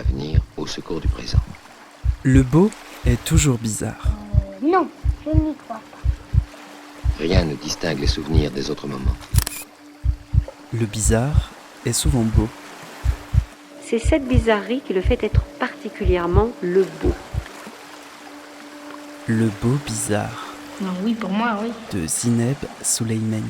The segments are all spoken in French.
l'avenir au secours du présent. Le beau est toujours bizarre. Non, je n'y crois pas. Rien ne distingue les souvenirs des autres moments. Le bizarre est souvent beau. C'est cette bizarrerie qui le fait être particulièrement le beau. Le beau bizarre Non, oui, pour moi, oui. de Zineb Souleimani.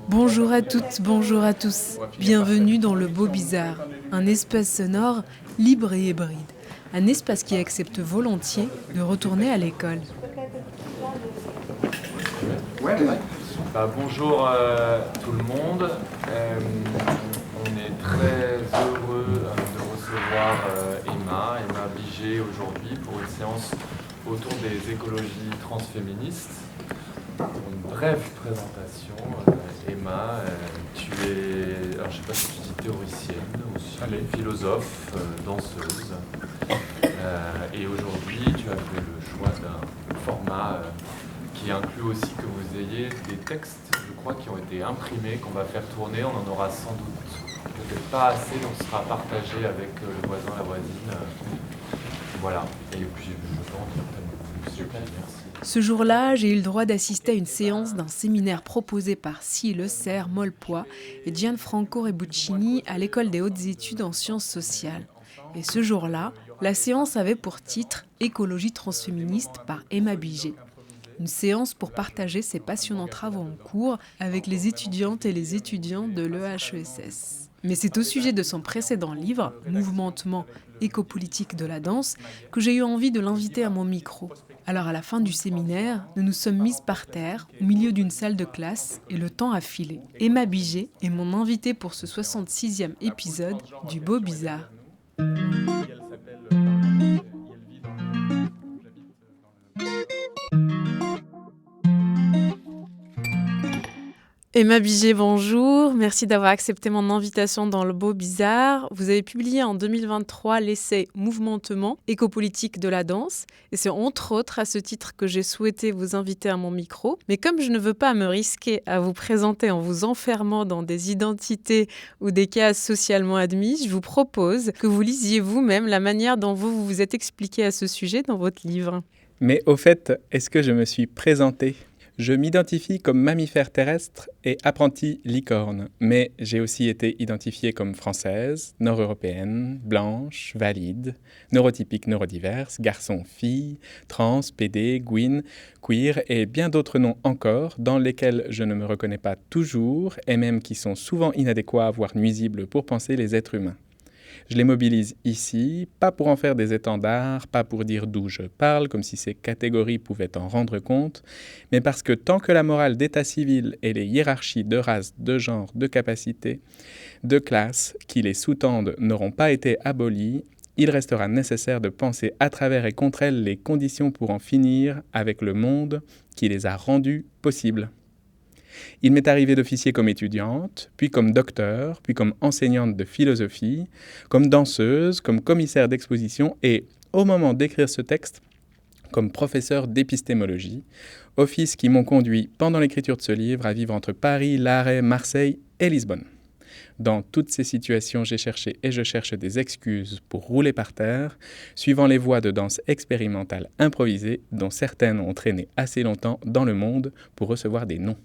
Bonjour à toutes, bonjour à tous. Bienvenue dans Le Beau Bizarre, un espace sonore libre et hybride. Un espace qui accepte volontiers de retourner à l'école. Bonjour tout le monde. On est très heureux de recevoir Emma Biget aujourd'hui pour une séance autour des écologies transféministes. Pour une brève présentation, Emma, tu es, alors je ne sais pas si tu dis théoricienne ou philosophe, danseuse. Et aujourd'hui, tu as fait le choix d'un format qui inclut aussi que vous ayez des textes, je crois, qui ont été imprimés, qu'on va faire tourner. On en aura sans doute peut-être pas assez, donc ce sera partagé avec le voisin, la voisine. Voilà. Et puis, je pense que merci. Ce jour-là, j'ai eu le droit d'assister à une séance d'un séminaire proposé par Le Serre, Molpois et Gianfranco Rebuccini à l'École des hautes études en sciences sociales. Et ce jour-là, la séance avait pour titre « Écologie transféministe » par Emma Biget. Une séance pour partager ses passionnants travaux en cours avec les étudiantes et les étudiants de l'EHESS. Mais c'est au sujet de son précédent livre, Mouvementement écopolitique de la danse, que j'ai eu envie de l'inviter à mon micro. Alors à la fin du séminaire, nous nous sommes mises par terre, au milieu d'une salle de classe, et le temps a filé. Emma Biget est mon invitée pour ce 66e épisode du Beau Bizarre. Emma Biget, bonjour. Merci d'avoir accepté mon invitation dans Le Beau Bizarre. Vous avez publié en 2023 l'essai Mouvementement écopolitique de la danse. Et c'est entre autres à ce titre que j'ai souhaité vous inviter à mon micro. Mais comme je ne veux pas me risquer à vous présenter en vous enfermant dans des identités ou des cases socialement admises, je vous propose que vous lisiez vous-même la manière dont vous vous êtes expliqué à ce sujet dans votre livre. Mais au fait, est-ce que je me suis présenté ? Je m'identifie comme mammifère terrestre et apprenti licorne, mais j'ai aussi été identifiée comme française, nord-européenne, blanche, valide, neurotypique, neurodiverse, garçon, fille, trans, PD, gwyn, queer et bien d'autres noms encore dans lesquels je ne me reconnais pas toujours et même qui sont souvent inadéquats, voire nuisibles pour penser les êtres humains. Je les mobilise ici, pas pour en faire des étendards, pas pour dire d'où je parle, comme si ces catégories pouvaient en rendre compte, mais parce que tant que la morale d'état civil et les hiérarchies de race, de genre, de capacité, de classe qui les sous-tendent n'auront pas été abolies, il restera nécessaire de penser à travers et contre elles les conditions pour en finir avec le monde qui les a rendues possibles. Il m'est arrivé d'officier comme étudiante, puis comme docteur, puis comme enseignante de philosophie, comme danseuse, comme commissaire d'exposition et, au moment d'écrire ce texte, comme professeur d'épistémologie, offices qui m'ont conduit, pendant l'écriture de ce livre, à vivre entre Paris, Larrey, Marseille et Lisbonne. Dans toutes ces situations, j'ai cherché et je cherche des excuses pour rouler par terre, suivant les voies de danse expérimentale improvisée, dont certaines ont traîné assez longtemps dans le monde pour recevoir des noms.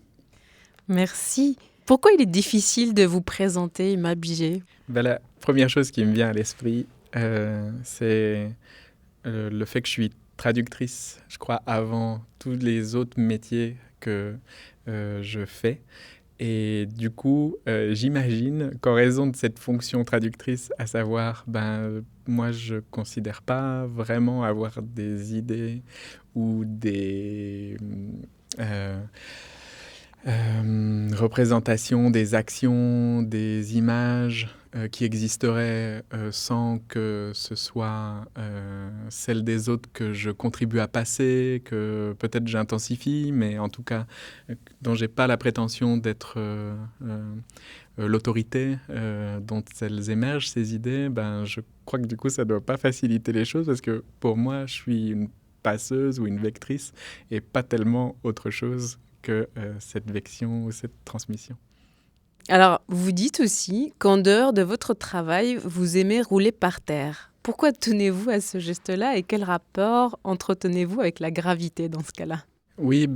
Merci. Pourquoi il est difficile de vous présenter, Emma Biget ? La première chose qui me vient à l'esprit, c'est le fait que je suis traductrice, je crois, avant tous les autres métiers que je fais. Et du coup, j'imagine qu'en raison de cette fonction traductrice, à savoir, moi, je ne considère pas vraiment avoir des idées ou des représentations, des actions, des images qui existeraient sans que ce soit celles des autres que je contribue à passer, que peut-être j'intensifie, mais en tout cas dont j'ai pas la prétention d'être l'autorité dont elles émergent, ces idées, je crois que du coup ça doit pas faciliter les choses parce que pour moi je suis une passeuse ou une vectrice et pas tellement autre chose que cette vection ou cette transmission. Alors, vous dites aussi qu'en dehors de votre travail, vous aimez rouler par terre. Pourquoi tenez-vous à ce geste-là et quel rapport entretenez-vous avec la gravité dans ce cas-là ? Oui,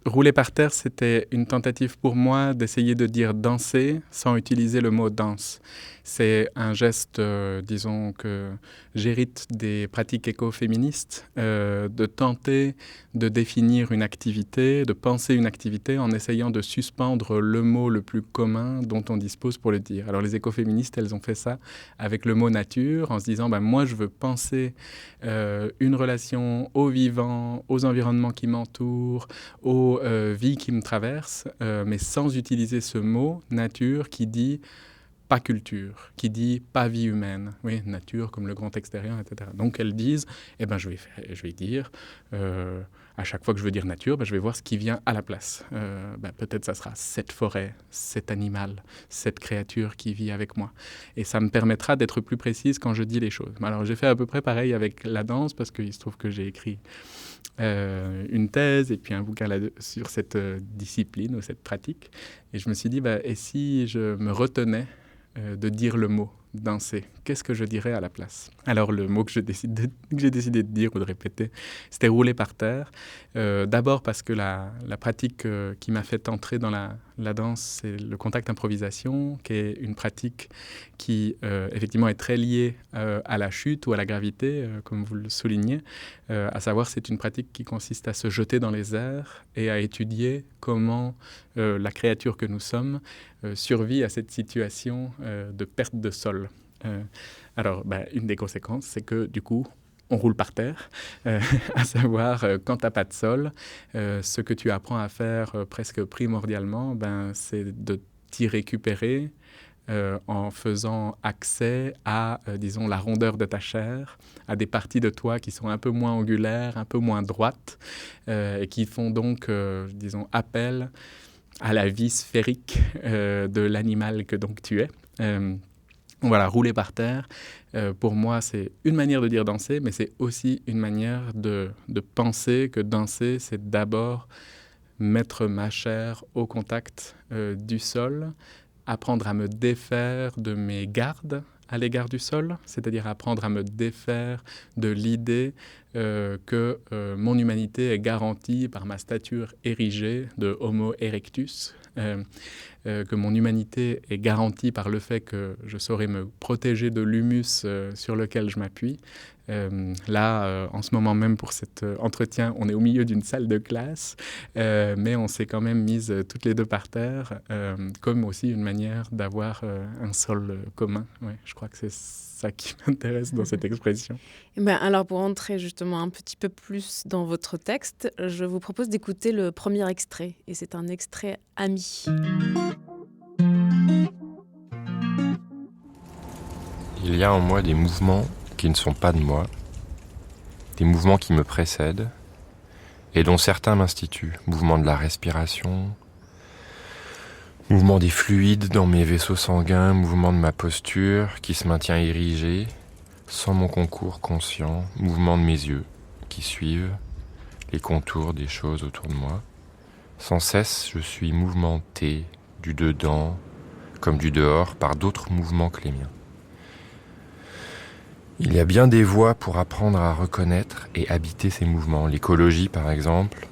rouler par terre, c'était une tentative pour moi d'essayer de dire danser sans utiliser le mot danse. C'est un geste, disons, que j'hérite des pratiques écoféministes, de tenter de définir une activité, de penser une activité en essayant de suspendre le mot le plus commun dont on dispose pour le dire. Alors les écoféministes, elles ont fait ça avec le mot nature, en se disant, moi je veux penser une relation aux vivants, aux environnements qui m'entourent, aux vies qui me traversent, mais sans utiliser ce mot nature qui dit pas culture, qui dit pas vie humaine, oui, nature comme le grand extérieur, etc. Donc elles disent, je vais dire, à chaque fois que je veux dire nature, je vais voir ce qui vient à la place. Peut-être ça sera cette forêt, cet animal, cette créature qui vit avec moi. Et ça me permettra d'être plus précise quand je dis les choses. Alors j'ai fait à peu près pareil avec la danse, parce qu'il se trouve que j'ai écrit une thèse et puis un bouquin sur cette discipline ou cette pratique. Et je me suis dit, et si je me retenais de dire le mot danser, qu'est-ce que je dirais à la place ? Alors le mot que j'ai décidé de dire ou de répéter, c'était rouler par terre. D'abord parce que la pratique qui m'a fait entrer dans la danse, c'est le contact improvisation, qui est une pratique qui effectivement est très liée à la chute ou à la gravité, comme vous le soulignez. À savoir, c'est une pratique qui consiste à se jeter dans les airs et à étudier comment la créature que nous sommes survit à cette situation de perte de sol. Une des conséquences, c'est que du coup, on roule par terre, à savoir quand tu n'as pas de sol, ce que tu apprends à faire presque primordialement, c'est de t'y récupérer en faisant accès à, disons, la rondeur de ta chair, à des parties de toi qui sont un peu moins angulaires, un peu moins droites, et qui font donc, disons, appel à la vie sphérique de l'animal que donc tu es. Voilà, rouler par terre, pour moi, c'est une manière de dire danser, mais c'est aussi une manière de penser que danser, c'est d'abord mettre ma chair au contact du sol, apprendre à me défaire de mes gardes à l'égard du sol, c'est-à-dire apprendre à me défaire de l'idée que mon humanité est garantie par ma stature érigée de Homo erectus, que mon humanité est garantie par le fait que je saurais me protéger de l'humus sur lequel je m'appuie. En ce moment même pour cet entretien, on est au milieu d'une salle de classe, mais on s'est quand même mises toutes les deux par terre, comme aussi une manière d'avoir un sol commun. Ouais, je crois que c'est ça qui m'intéresse dans cette expression. Alors pour entrer justement un petit peu plus dans votre texte, je vous propose d'écouter le premier extrait, et c'est un extrait Ami. Il y a en moi des mouvements qui ne sont pas de moi, des mouvements qui me précèdent et dont certains m'instituent. Mouvement de la respiration, mouvement des fluides dans mes vaisseaux sanguins, mouvement de ma posture qui se maintient érigée sans mon concours conscient, mouvement de mes yeux qui suivent les contours des choses autour de moi. Sans cesse, je suis mouvementé du dedans comme du dehors par d'autres mouvements que les miens. Il y a bien des voies pour apprendre à reconnaître et habiter ces mouvements. L'écologie, par exemple,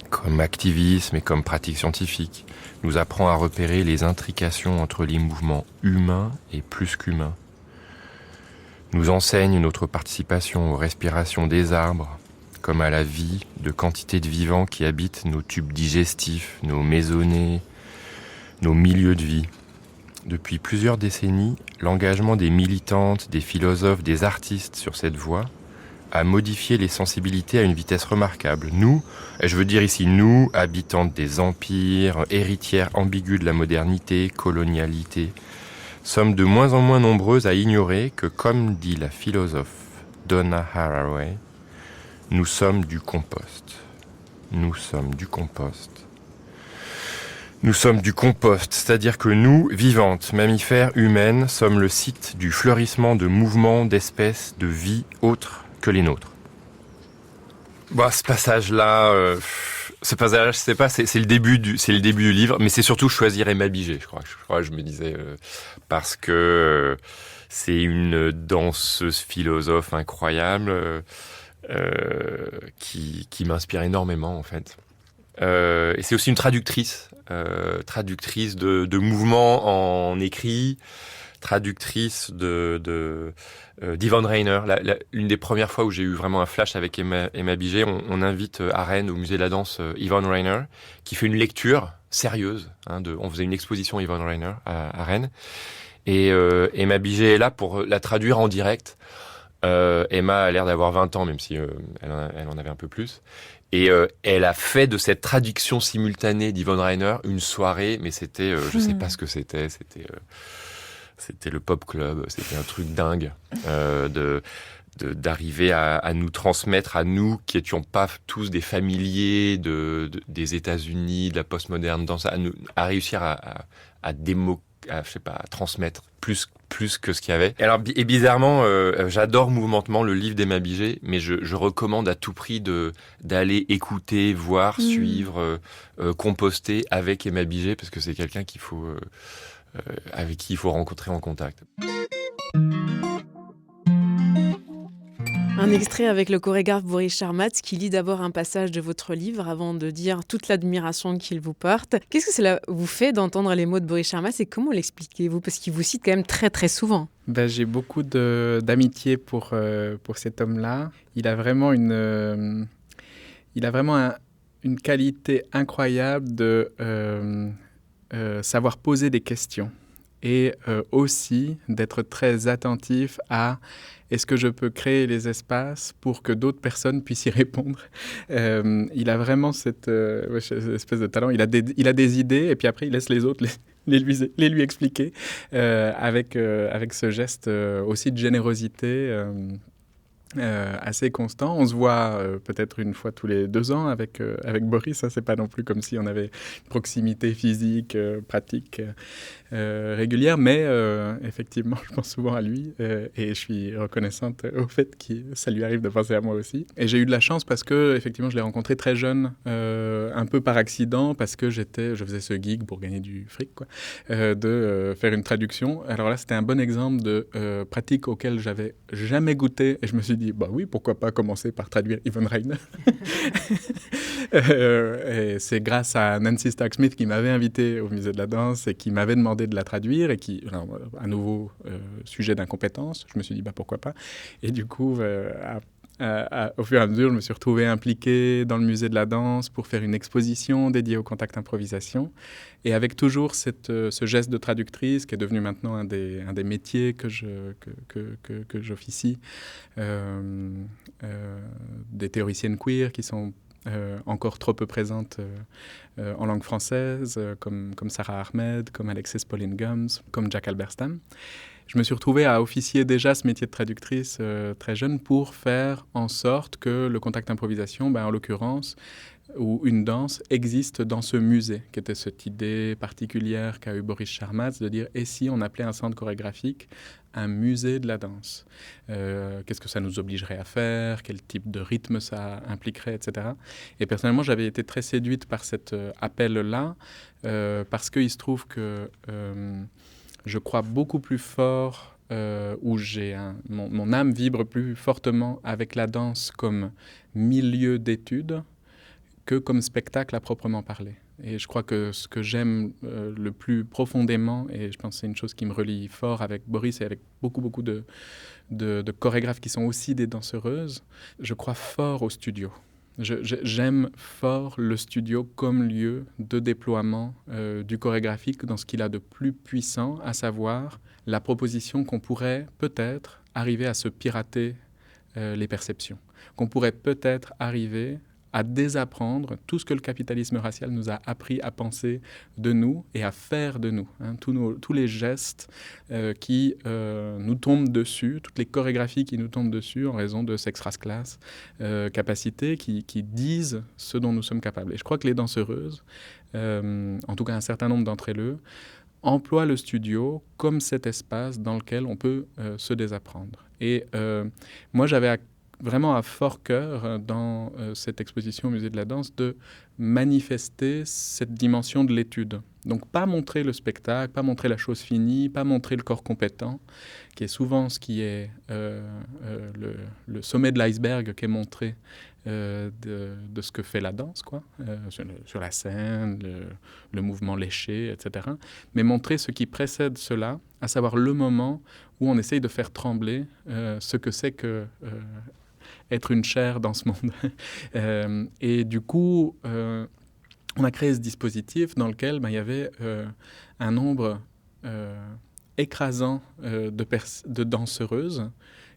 comme activisme et comme pratique scientifique, nous apprend à repérer les intrications entre les mouvements humains et plus qu'humains. Nous enseigne notre participation aux respirations des arbres, comme à la vie de quantité de vivants qui habitent nos tubes digestifs, nos maisonnées, nos milieux de vie. Depuis plusieurs décennies, l'engagement des militantes, des philosophes, des artistes sur cette voie a modifié les sensibilités à une vitesse remarquable. Nous, et je veux dire ici nous, habitantes des empires, héritières ambiguës de la modernité, colonialité, sommes de moins en moins nombreuses à ignorer que, comme dit la philosophe Donna Haraway, nous sommes du compost. Nous sommes du compost. Nous sommes du compost, c'est-à-dire que nous, vivantes, mammifères, humaines, sommes le site du fleurissement de mouvements, d'espèces, de vie autres que les nôtres. Ce passage-là, Ce passage, je sais pas, c'est le début du livre, mais c'est surtout choisir Emma Biget, je crois, je me disais, parce que c'est une danseuse philosophe incroyable, qui m'inspire énormément, en fait. Et c'est aussi une traductrice de mouvements en écrit, traductrice d'Yvonne Rainer. L'une des premières fois où j'ai eu vraiment un flash avec Emma Biget, on invite à Rennes, au musée de la danse, Yvonne Rainer, qui fait une lecture sérieuse. On faisait une exposition Yvonne Rainer à Rennes. Et Emma Biget est là pour la traduire en direct. Emma a l'air d'avoir 20 ans, même si elle en avait un peu plus. Et elle a fait de cette traduction simultanée d'Yvonne Rainer une soirée, mais c'était, je sais pas ce que c'était, c'était le pop club, c'était un truc dingue d'arriver à nous transmettre, à nous qui étions pas tous des familiers des États-Unis, de la postmoderne danse, à réussir à transmettre plus que ce qu'il y avait. Et bizarrement, j'adore Mouvementement, le livre d'Emma Biget, mais je recommande à tout prix d'aller écouter, voir, suivre, composter avec Emma Biget, parce que c'est quelqu'un avec qui il faut rencontrer en contact. Un extrait avec le chorégraphe Boris Charmatz qui lit d'abord un passage de votre livre avant de dire toute l'admiration qu'il vous porte. Qu'est-ce que cela vous fait d'entendre les mots de Boris Charmatz et comment l'expliquez-vous? Parce qu'il vous cite quand même très très souvent. J'ai beaucoup d'amitié pour cet homme-là. Il a vraiment une qualité incroyable de savoir poser des questions et aussi d'être très attentif à est-ce que je peux créer les espaces pour que d'autres personnes puissent y répondre. Il a vraiment cette espèce de talent. Il a des idées et puis après il laisse les autres les lui expliquer avec ce geste aussi de générosité assez constant. On se voit peut-être une fois tous les 2 ans avec Boris. Ça, c'est pas non plus comme si on avait une proximité physique, pratique régulière, mais effectivement, je pense souvent à lui et je suis reconnaissante au fait que ça lui arrive de penser à moi aussi. Et j'ai eu de la chance parce que effectivement, je l'ai rencontré très jeune, un peu par accident, parce que je faisais ce gig pour gagner du fric, de faire une traduction. Alors là, c'était un bon exemple de pratique auquel j'avais jamais goûté et je me suis dit, bah oui, pourquoi pas commencer par traduire Yvonne Rainer. Et c'est grâce à Nancy Stack-Smith qui m'avait invité au musée de la danse et qui m'avait demandé de la traduire et qui, à nouveau, sujet d'incompétence, je me suis dit, bah pourquoi pas. Et du coup, au fur et à mesure, je me suis retrouvé impliqué dans le musée de la danse pour faire une exposition dédiée au contact improvisation. Et avec toujours ce geste de traductrice qui est devenu maintenant un des métiers que j'officie, des théoriciennes queer qui sont encore trop peu présentes en langue française, comme Sarah Ahmed, comme Alexis Pauline Gumbs, comme Jack Alberstam. Je me suis retrouvé à officier déjà ce métier de traductrice très jeune pour faire en sorte que le contact improvisation, en l'occurrence, ou une danse, existe dans ce musée, qui était cette idée particulière qu'a eu Boris Charmatz de dire « et si on appelait un centre chorégraphique un musée de la danse ?» Qu'est-ce que ça nous obligerait à faire? Quel type de rythme ça impliquerait, etc. Et personnellement, j'avais été très séduite par cet appel-là, parce qu'il se trouve que je crois beaucoup plus fort, où mon âme vibre plus fortement avec la danse comme milieu d'étude que comme spectacle à proprement parler. Et je crois que ce que j'aime le plus profondément, et je pense que c'est une chose qui me relie fort avec Boris et avec beaucoup de chorégraphes qui sont aussi des danseuses, je crois fort au studio. J'aime fort le studio comme lieu de déploiement du chorégraphique dans ce qu'il a de plus puissant, à savoir la proposition qu'on pourrait peut-être arriver à se pirater les perceptions, qu'on pourrait peut-être arriver à désapprendre tout ce que le capitalisme racial nous a appris à penser de nous et à faire de nous. Tous les gestes qui nous tombent dessus, toutes les chorégraphies qui nous tombent dessus en raison de sexe, race, classe, capacité, qui disent ce dont nous sommes capables. Et je crois que les danseuses, en tout cas un certain nombre d'entre elles, emploient le studio comme cet espace dans lequel on peut se désapprendre. Et moi, j'avais vraiment à fort cœur dans cette exposition au Musée de la Danse de manifester cette dimension de l'étude. Donc pas montrer le spectacle, pas montrer la chose finie, pas montrer le corps compétent, qui est souvent ce qui est le sommet de l'iceberg qui est montré de ce que fait la danse, quoi, sur la scène, le mouvement léché, etc. Mais montrer ce qui précède cela, à savoir le moment où on essaye de faire trembler ce que c'est que être une chair dans ce monde. Et du coup, on a créé ce dispositif dans lequel il y avait un nombre écrasant de danseuses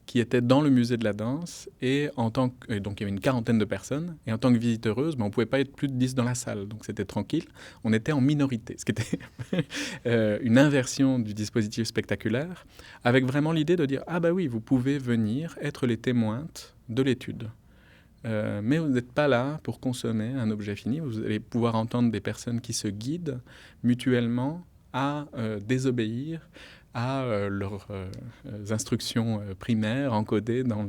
qui étaient dans le musée de la danse, et donc il y avait une quarantaine de personnes, et en tant que visiteuse, on ne pouvait pas être plus de 10 dans la salle, donc c'était tranquille, on était en minorité, ce qui était une inversion du dispositif spectaculaire, avec vraiment l'idée de dire « Ah bah oui, vous pouvez venir être les témoins de l'étude ». Mais vous n'êtes pas là pour consommer un objet fini, vous allez pouvoir entendre des personnes qui se guident mutuellement à désobéir à leurs instructions primaires encodées dans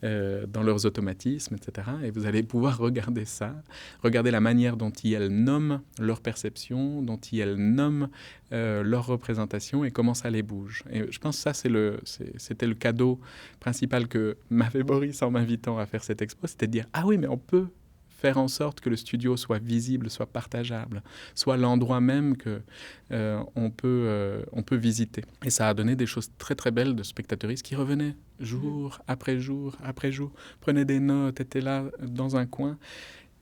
leurs automatismes, etc. Et vous allez pouvoir regarder ça, regarder la manière dont elles nomment leur perception, dont elles nomment leur représentation et comment ça les bouge. Et je pense que ça, c'était le cadeau principal que m'a fait Boris en m'invitant à faire cette expo, c'était de dire « Ah oui, mais on peut faire en sorte que le studio soit visible, soit partageable, soit l'endroit même qu'on peut visiter. » Et ça a donné des choses très très belles de spectateuristes qui revenaient jour après jour après jour, prenaient des notes, étaient là dans un coin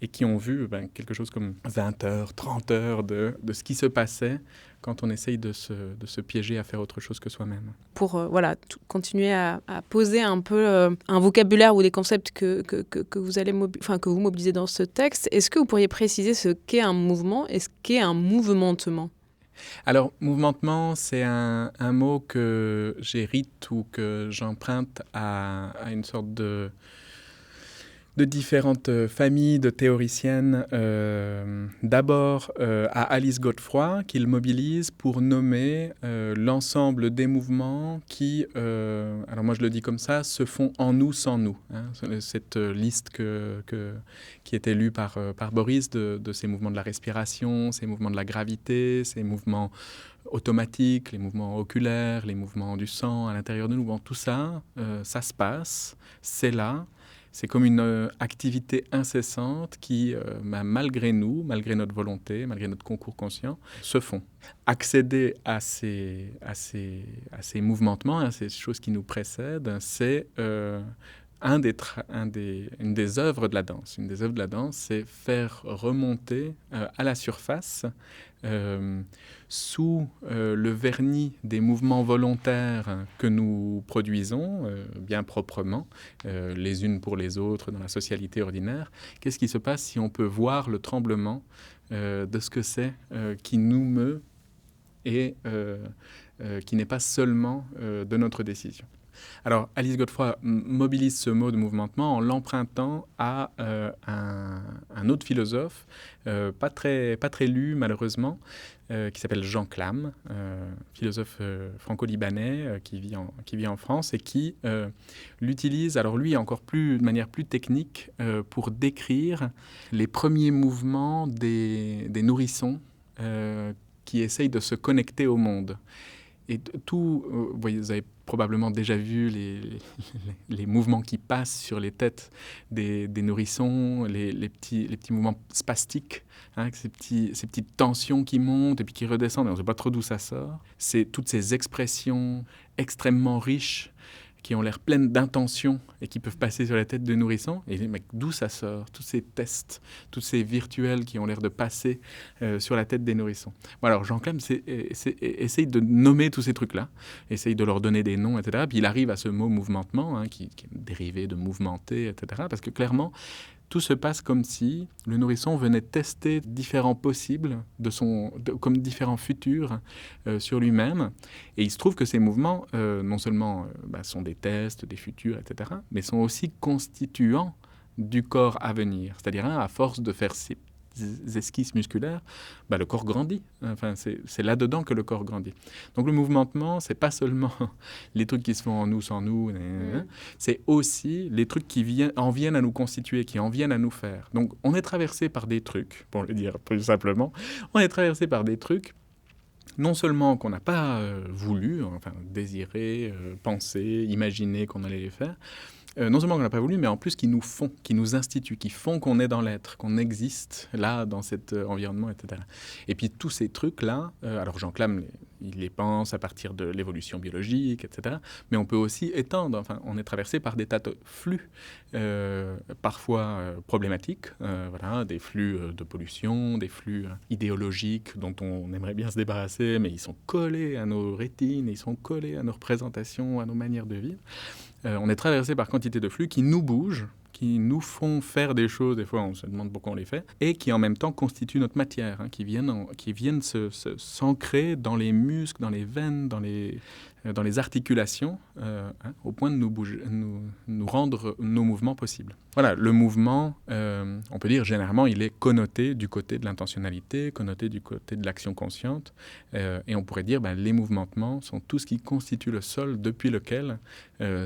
et qui ont vu quelque chose comme 20 heures, 30 heures de ce qui se passait quand on essaye de se piéger à faire autre chose que soi-même. Pour continuer à poser un peu un vocabulaire ou des concepts que vous allez que vous mobilisez dans ce texte, est-ce que vous pourriez préciser ce qu'est un mouvement et ce qu'est un mouvementement ? Alors, mouvementement, c'est un mot que j'hérite ou que j'emprunte à une sorte de différentes familles de théoriciennes, d'abord à Alice Godefroy, qui le mobilise pour nommer l'ensemble des mouvements qui, alors moi je le dis comme ça, se font en nous sans nous. Hein. Cette liste qui était lue par Boris de ces mouvements de la respiration, ces mouvements de la gravité, ces mouvements automatiques, les mouvements oculaires, les mouvements du sang à l'intérieur de nous. Bon, tout ça, ça se passe, c'est là. C'est comme une activité incessante qui, malgré nous, malgré notre volonté, malgré notre concours conscient, se font. Accéder à ces mouvementements, à ces choses qui nous précèdent, c'est une des œuvres de la danse. Une des œuvres de la danse, c'est faire remonter à la surface, sous le vernis des mouvements volontaires que nous produisons, bien proprement, les unes pour les autres dans la socialité ordinaire. Qu'est-ce qui se passe si on peut voir le tremblement de ce que c'est qui nous meut et qui n'est pas seulement de notre décision. Alors, Alice Godefroy mobilise ce mot de mouvementement en l'empruntant à un autre philosophe, pas très lu malheureusement, qui s'appelle Jean Clam, philosophe franco-libanais qui vit en France et qui l'utilise, alors lui de manière plus technique, pour décrire les premiers mouvements des nourrissons qui essayent de se connecter au monde. Et vous avez probablement déjà vu les mouvements qui passent sur les têtes des nourrissons, les petits mouvements spastiques, hein, ces petites tensions qui montent et puis qui redescendent, et on ne sait pas trop d'où ça sort. C'est toutes ces expressions extrêmement riches qui ont l'air pleines d'intentions et qui peuvent passer sur la tête de nourrissons. Et d'où ça sort? Tous ces tests, tous ces virtuels qui ont l'air de passer sur la tête des nourrissons. Bon, alors Jean Clam essaye de nommer tous ces trucs-là, essaye de leur donner des noms, etc. Puis il arrive à ce mot mouvementement, hein, qui est dérivé de mouvementer, etc. Parce que clairement, tout se passe comme si le nourrisson venait tester différents possibles comme différents futurs sur lui-même. Et il se trouve que ces mouvements, non seulement sont des tests, des futurs, etc., mais sont aussi constituants du corps à venir. C'est-à-dire, à force de faire ces esquisses musculaires, le corps grandit. Enfin, c'est là-dedans que le corps grandit. Donc le mouvementement, c'est pas seulement les trucs qui se font en nous, sans nous, c'est aussi les trucs qui en viennent à nous constituer, qui en viennent à nous faire. Donc on est traversé par des trucs, pour le dire plus simplement, on est traversé par des trucs non seulement qu'on n'a pas voulu, désiré, pensé, imaginé qu'on allait les faire, non seulement qu'on n'a pas voulu, mais en plus qui nous font, qui nous instituent, qui font qu'on est dans l'être, qu'on existe là, dans cet environnement, etc. Et puis tous ces trucs-là, alors Jean Clam, il les pense à partir de l'évolution biologique, etc. Mais on peut aussi étendre, on est traversé par des tas de flux, parfois problématiques, des flux de pollution, des flux idéologiques dont on aimerait bien se débarrasser, mais ils sont collés à nos rétines, ils sont collés à nos représentations, à nos manières de vivre. On est traversé par quantité de flux qui nous bougent, qui nous font faire des choses, des fois on se demande pourquoi on les fait, et qui en même temps constituent notre matière, qui viennent s'ancrer dans les muscles, dans les veines, dans les articulations, au point de nous rendre nos mouvements possibles. Voilà, le mouvement, on peut dire généralement, il est connoté du côté de l'intentionnalité, connoté du côté de l'action consciente, et on pourrait dire les mouvementements sont tout ce qui constitue le sol depuis lequel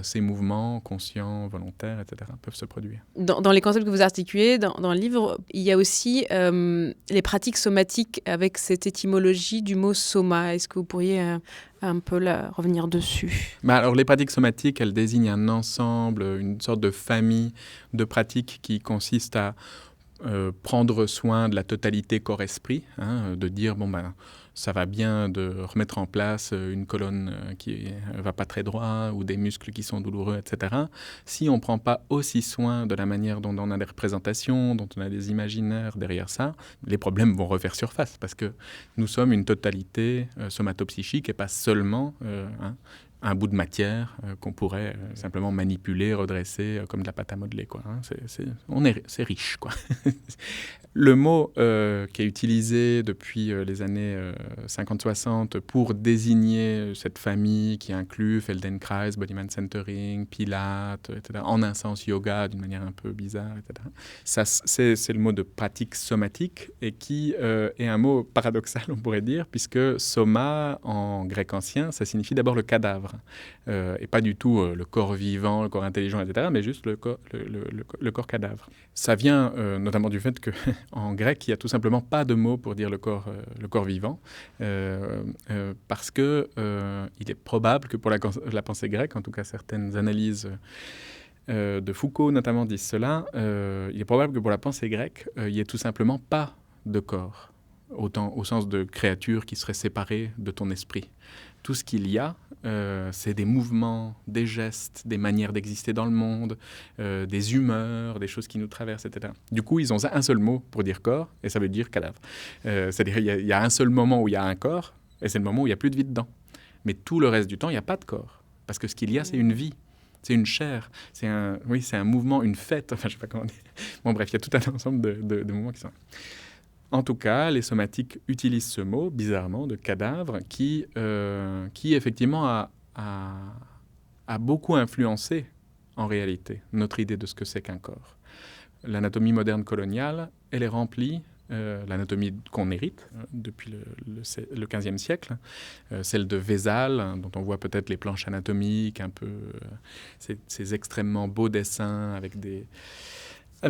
ces mouvements conscients, volontaires, etc. peuvent se produire. Dans les concepts que vous articulez, dans le livre, il y a aussi les pratiques somatiques avec cette étymologie du mot soma. Est-ce que vous pourriez un peu revenir dessus? Alors les pratiques somatiques, elles désignent un ensemble, une sorte de famille de pratiques qui consistent à prendre soin de la totalité corps-esprit, de dire ça va bien de remettre en place une colonne qui ne va pas très droit ou des muscles qui sont douloureux, etc. Si on ne prend pas aussi soin de la manière dont on a des représentations, dont on a des imaginaires derrière ça, les problèmes vont refaire surface parce que nous sommes une totalité somatopsychique et pas seulement un bout de matière qu'on pourrait simplement manipuler, redresser comme de la pâte à modeler, quoi. C'est riche, quoi. Le mot qui est utilisé depuis les années 50-60 pour désigner cette famille qui inclut Feldenkrais, Bodyman Centering, Pilates, etc., en un sens yoga d'une manière un peu bizarre, etc. Ça, c'est le mot de pratique somatique et qui est un mot paradoxal, on pourrait dire, puisque soma, en grec ancien, ça signifie d'abord le cadavre. Et pas du tout le corps vivant, le corps intelligent, etc., mais juste le corps cadavre. Ça vient notamment du fait qu'en grec, il n'y a tout simplement pas de mot pour dire le corps vivant, parce qu'il est probable que pour la pensée grecque, en tout cas certaines analyses de Foucault notamment disent cela, il est probable que pour la pensée grecque, il n'y ait tout simplement pas de corps, autant au sens de créature qui serait séparée de ton esprit. Tout ce qu'il y a, c'est des mouvements, des gestes, des manières d'exister dans le monde, des humeurs, des choses qui nous traversent, etc. Du coup, ils ont un seul mot pour dire corps, et ça veut dire cadavre. C'est-à-dire il y a un seul moment où il y a un corps, et c'est le moment où il n'y a plus de vie dedans. Mais tout le reste du temps, il n'y a pas de corps. Parce que ce qu'il y a, c'est une vie. C'est une chair, c'est un mouvement, une fête, je ne sais pas comment dire. Bon, bref, il y a tout un ensemble de mouvements qui sont... En tout cas, les somatiques utilisent ce mot, bizarrement, de cadavre, qui effectivement a beaucoup influencé, en réalité, notre idée de ce que c'est qu'un corps. L'anatomie moderne coloniale, elle est remplie, l'anatomie qu'on hérite depuis le XVe siècle, celle de Vézal, dont on voit peut-être les planches anatomiques, un peu ces extrêmement beaux dessins avec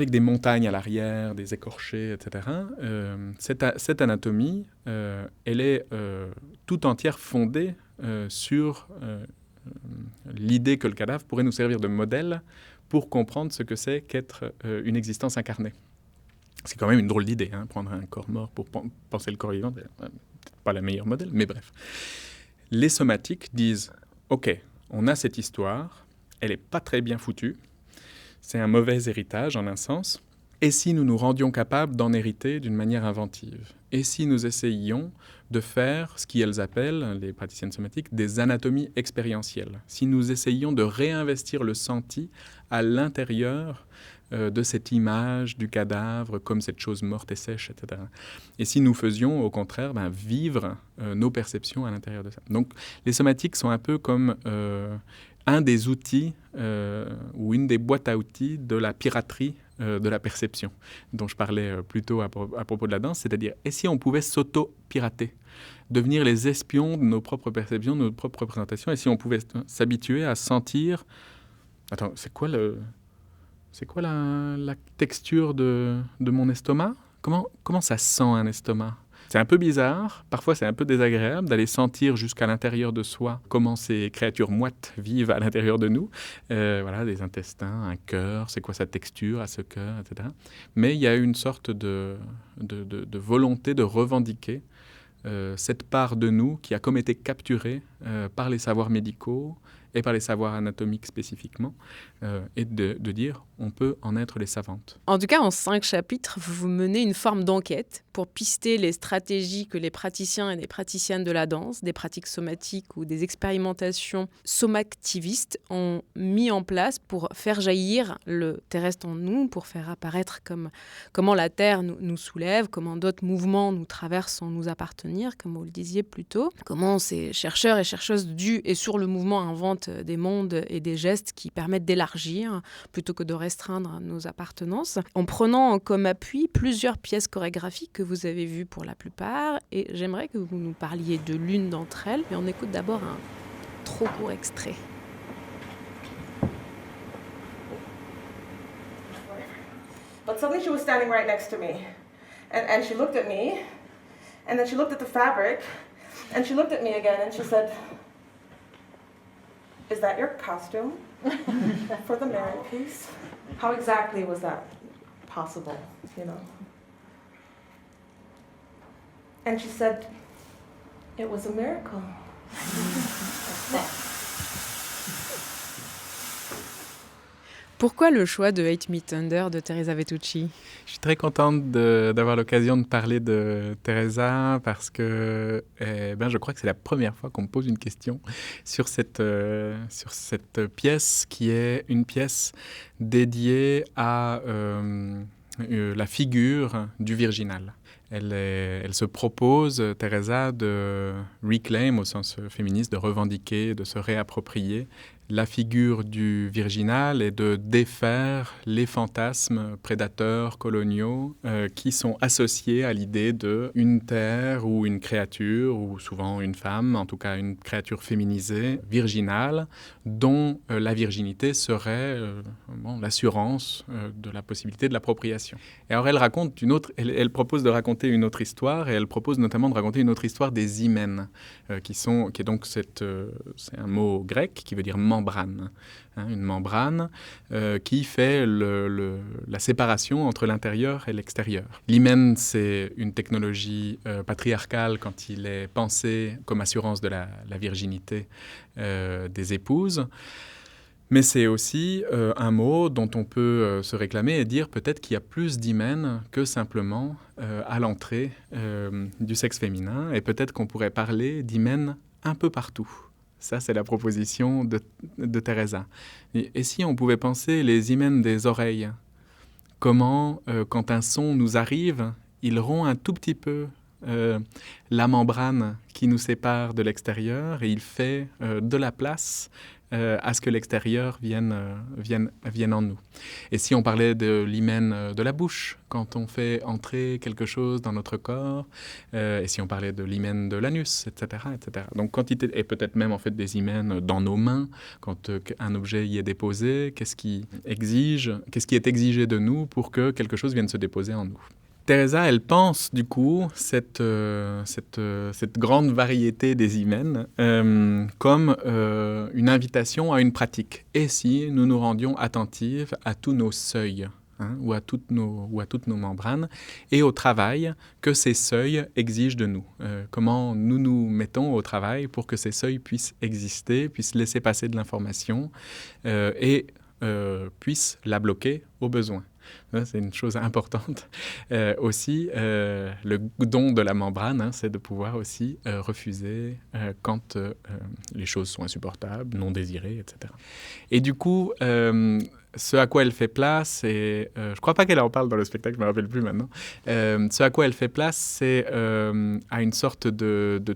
des montagnes à l'arrière, des écorchés, etc. Cette anatomie, elle est tout entière fondée sur l'idée que le cadavre pourrait nous servir de modèle pour comprendre ce que c'est qu'être une existence incarnée. C'est quand même une drôle d'idée, prendre un corps mort pour penser le corps vivant, peut-être pas le meilleur modèle, mais bref. Les somatiques disent « Ok, on a cette histoire, elle n'est pas très bien foutue, c'est un mauvais héritage en un sens. Et si nous nous rendions capables d'en hériter d'une manière inventive? Et si nous essayions de faire ce qu'elles appellent, les praticiennes somatiques, des anatomies expérientielles? Si nous essayions de réinvestir le senti à l'intérieur de cette image du cadavre comme cette chose morte et sèche, etc. Et si nous faisions, au contraire, vivre nos perceptions à l'intérieur de ça. Donc, les somatiques sont un peu comme un des outils ou une des boîtes à outils de la piraterie de la perception, dont je parlais plus tôt à propos de la danse, c'est-à-dire, et si on pouvait s'auto-pirater, devenir les espions de nos propres perceptions, de nos propres représentations, et si on pouvait s'habituer à sentir... Attends, c'est quoi la texture de mon estomac ? Comment ça sent un estomac ? C'est un peu bizarre, parfois c'est un peu désagréable d'aller sentir jusqu'à l'intérieur de soi comment ces créatures moites vivent à l'intérieur de nous. Voilà, des intestins, un cœur, c'est quoi sa texture à ce cœur, etc. Mais il y a une sorte de volonté de revendiquer cette part de nous qui a comme été capturée par les savoirs médicaux et par les savoirs anatomiques spécifiquement, et de dire on peut en être les savantes. En tout cas, en 5 chapitres, vous menez une forme d'enquête pour pister les stratégies que les praticiens et les praticiennes de la danse, des pratiques somatiques ou des expérimentations somactivistes ont mis en place pour faire jaillir le terrestre en nous, pour faire apparaître comment la Terre nous soulève, comment d'autres mouvements nous traversent sans nous appartenir, comme vous le disiez plus tôt, comment ces chercheurs et chercheuses du et sur le mouvement inventent des mondes et des gestes qui permettent d'élargir plutôt que de restreindre nos appartenances, en prenant comme appui plusieurs pièces chorégraphiques que vous avez vues pour la plupart, et j'aimerais que vous nous parliez de l'une d'entre elles, mais on écoute d'abord un trop court extrait. But suddenly she was standing right next to me, and she looked at me, and then she looked at the fabric, and she looked at me again, and she said, "Is that your costume for the married piece?" How exactly was that possible, you know? And she said, "It was a miracle." Pourquoi le choix de Hate Me Thunder de Teresa Vetucci ? Je suis très contente d'avoir l'occasion de parler de Teresa parce que je crois que c'est la première fois qu'on me pose une question sur cette pièce qui est une pièce dédiée à la figure du virginal. Elle se propose, Teresa, de reclaim au sens féministe, de revendiquer, de se réapproprier la figure du virginal et de défaire les fantasmes prédateurs coloniaux qui sont associés à l'idée d'une terre ou une créature, ou souvent une femme, en tout cas une créature féminisée, virginale, dont la virginité serait l'assurance de la possibilité de l'appropriation. Et alors elle propose de raconter une autre histoire, et elle propose notamment de raconter une autre histoire des hymens, qui est donc c'est un mot grec qui veut dire membrane, une membrane qui fait la séparation entre l'intérieur et l'extérieur. L'hymen, c'est une technologie patriarcale quand il est pensé comme assurance de la virginité des épouses. Mais c'est aussi un mot dont on peut se réclamer et dire peut-être qu'il y a plus d'hymen que simplement à l'entrée du sexe féminin. Et peut-être qu'on pourrait parler d'hymen un peu partout. Ça, c'est la proposition de Teresa. Et si on pouvait penser les hymens des oreilles, comment, quand un son nous arrive, il rompt un tout petit peu la membrane qui nous sépare de l'extérieur et il fait de la place à ce que l'extérieur vienne en nous. Et si on parlait de l'hymen de la bouche, quand on fait entrer quelque chose dans notre corps, et si on parlait de l'hymen de l'anus, etc., etc. Donc quantité, et peut-être même en fait des hymens dans nos mains, quand un objet y est déposé, qu'est-ce qui est exigé de nous pour que quelque chose vienne se déposer en nous. Teresa, elle pense du coup cette grande variété des hymens comme une invitation à une pratique. Et si nous nous rendions attentifs à tous nos seuils, ou à toutes nos membranes, et au travail que ces seuils exigent de nous. Comment nous nous mettons au travail pour que ces seuils puissent exister, puissent laisser passer de l'information et puissent la bloquer au besoin. C'est une chose importante. Aussi, le don de la membrane, c'est de pouvoir aussi refuser quand les choses sont insupportables, non désirées, etc. Et du coup, ce à quoi elle fait place, et je ne crois pas qu'elle en parle dans le spectacle, je ne me rappelle plus maintenant, ce à quoi elle fait place, c'est à une sorte de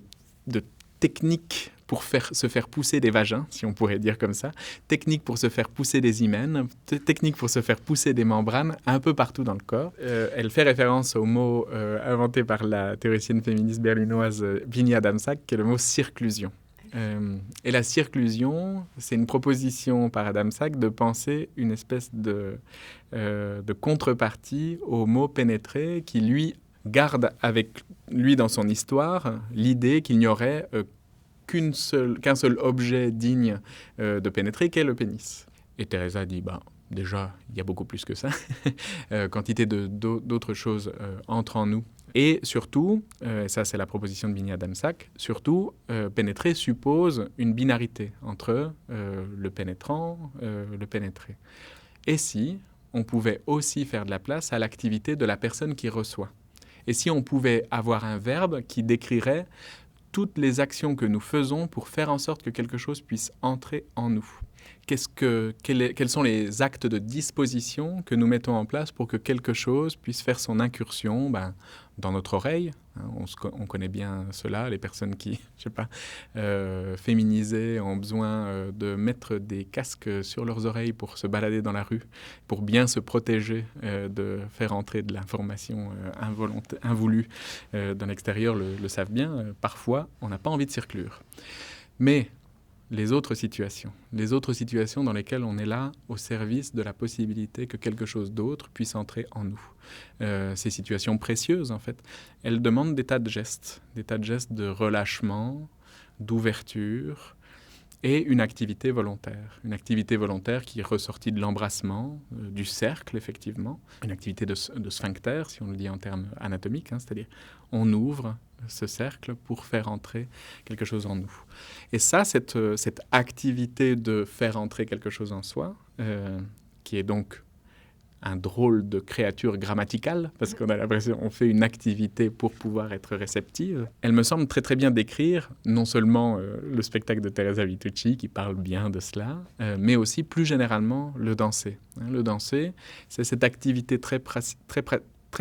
technique pour se faire pousser des vagins, si on pourrait dire comme ça, techniques pour se faire pousser des hymens, techniques pour se faire pousser des membranes, un peu partout dans le corps. Elle fait référence au mot inventé par la théoricienne féministe berlinoise Vinnie Adamczak, qui est le mot circlusion. Et la circlusion, c'est une proposition par Adamczak de penser une espèce de contrepartie au mot pénétrer qui, lui, garde avec lui dans son histoire l'idée qu'il n'y aurait qu'un seul objet digne de pénétrer, qu'est le pénis. Et Teresa dit, déjà, il y a beaucoup plus que ça. Quantité d'autres choses entrent en nous. Et surtout, ça c'est la proposition de Vinnie Adamczak, surtout, pénétrer suppose une binarité entre le pénétrant, le pénétré. Et si on pouvait aussi faire de la place à l'activité de la personne qui reçoit? Et si on pouvait avoir un verbe qui décrirait toutes les actions que nous faisons pour faire en sorte que quelque chose puisse entrer en nous? Quels sont les actes de disposition que nous mettons en place pour que quelque chose puisse faire son incursion dans notre oreille? On connaît bien cela, les personnes qui, féminisées, ont besoin de mettre des casques sur leurs oreilles pour se balader dans la rue, pour bien se protéger de faire entrer de l'information invoulue dans l'extérieur, le savent bien. Parfois, on n'a pas envie de circlure. Mais les autres situations dans lesquelles on est là au service de la possibilité que quelque chose d'autre puisse entrer en nous. Ces situations précieuses, en fait, elles demandent des tas de gestes de relâchement, d'ouverture et une activité volontaire qui est ressortie de l'embrassement, du cercle, effectivement, une activité de sphincter, si on le dit en termes anatomiques, c'est-à-dire on ouvre ce cercle pour faire entrer quelque chose en nous. Et ça, cette activité de faire entrer quelque chose en soi, qui est donc un drôle de créature grammaticale, parce qu'on a l'impression qu'on fait une activité pour pouvoir être réceptive, elle me semble très très bien décrire non seulement le spectacle de Teresa Vitucci, qui parle bien de cela, mais aussi plus généralement le danser. Le danser, c'est cette activité très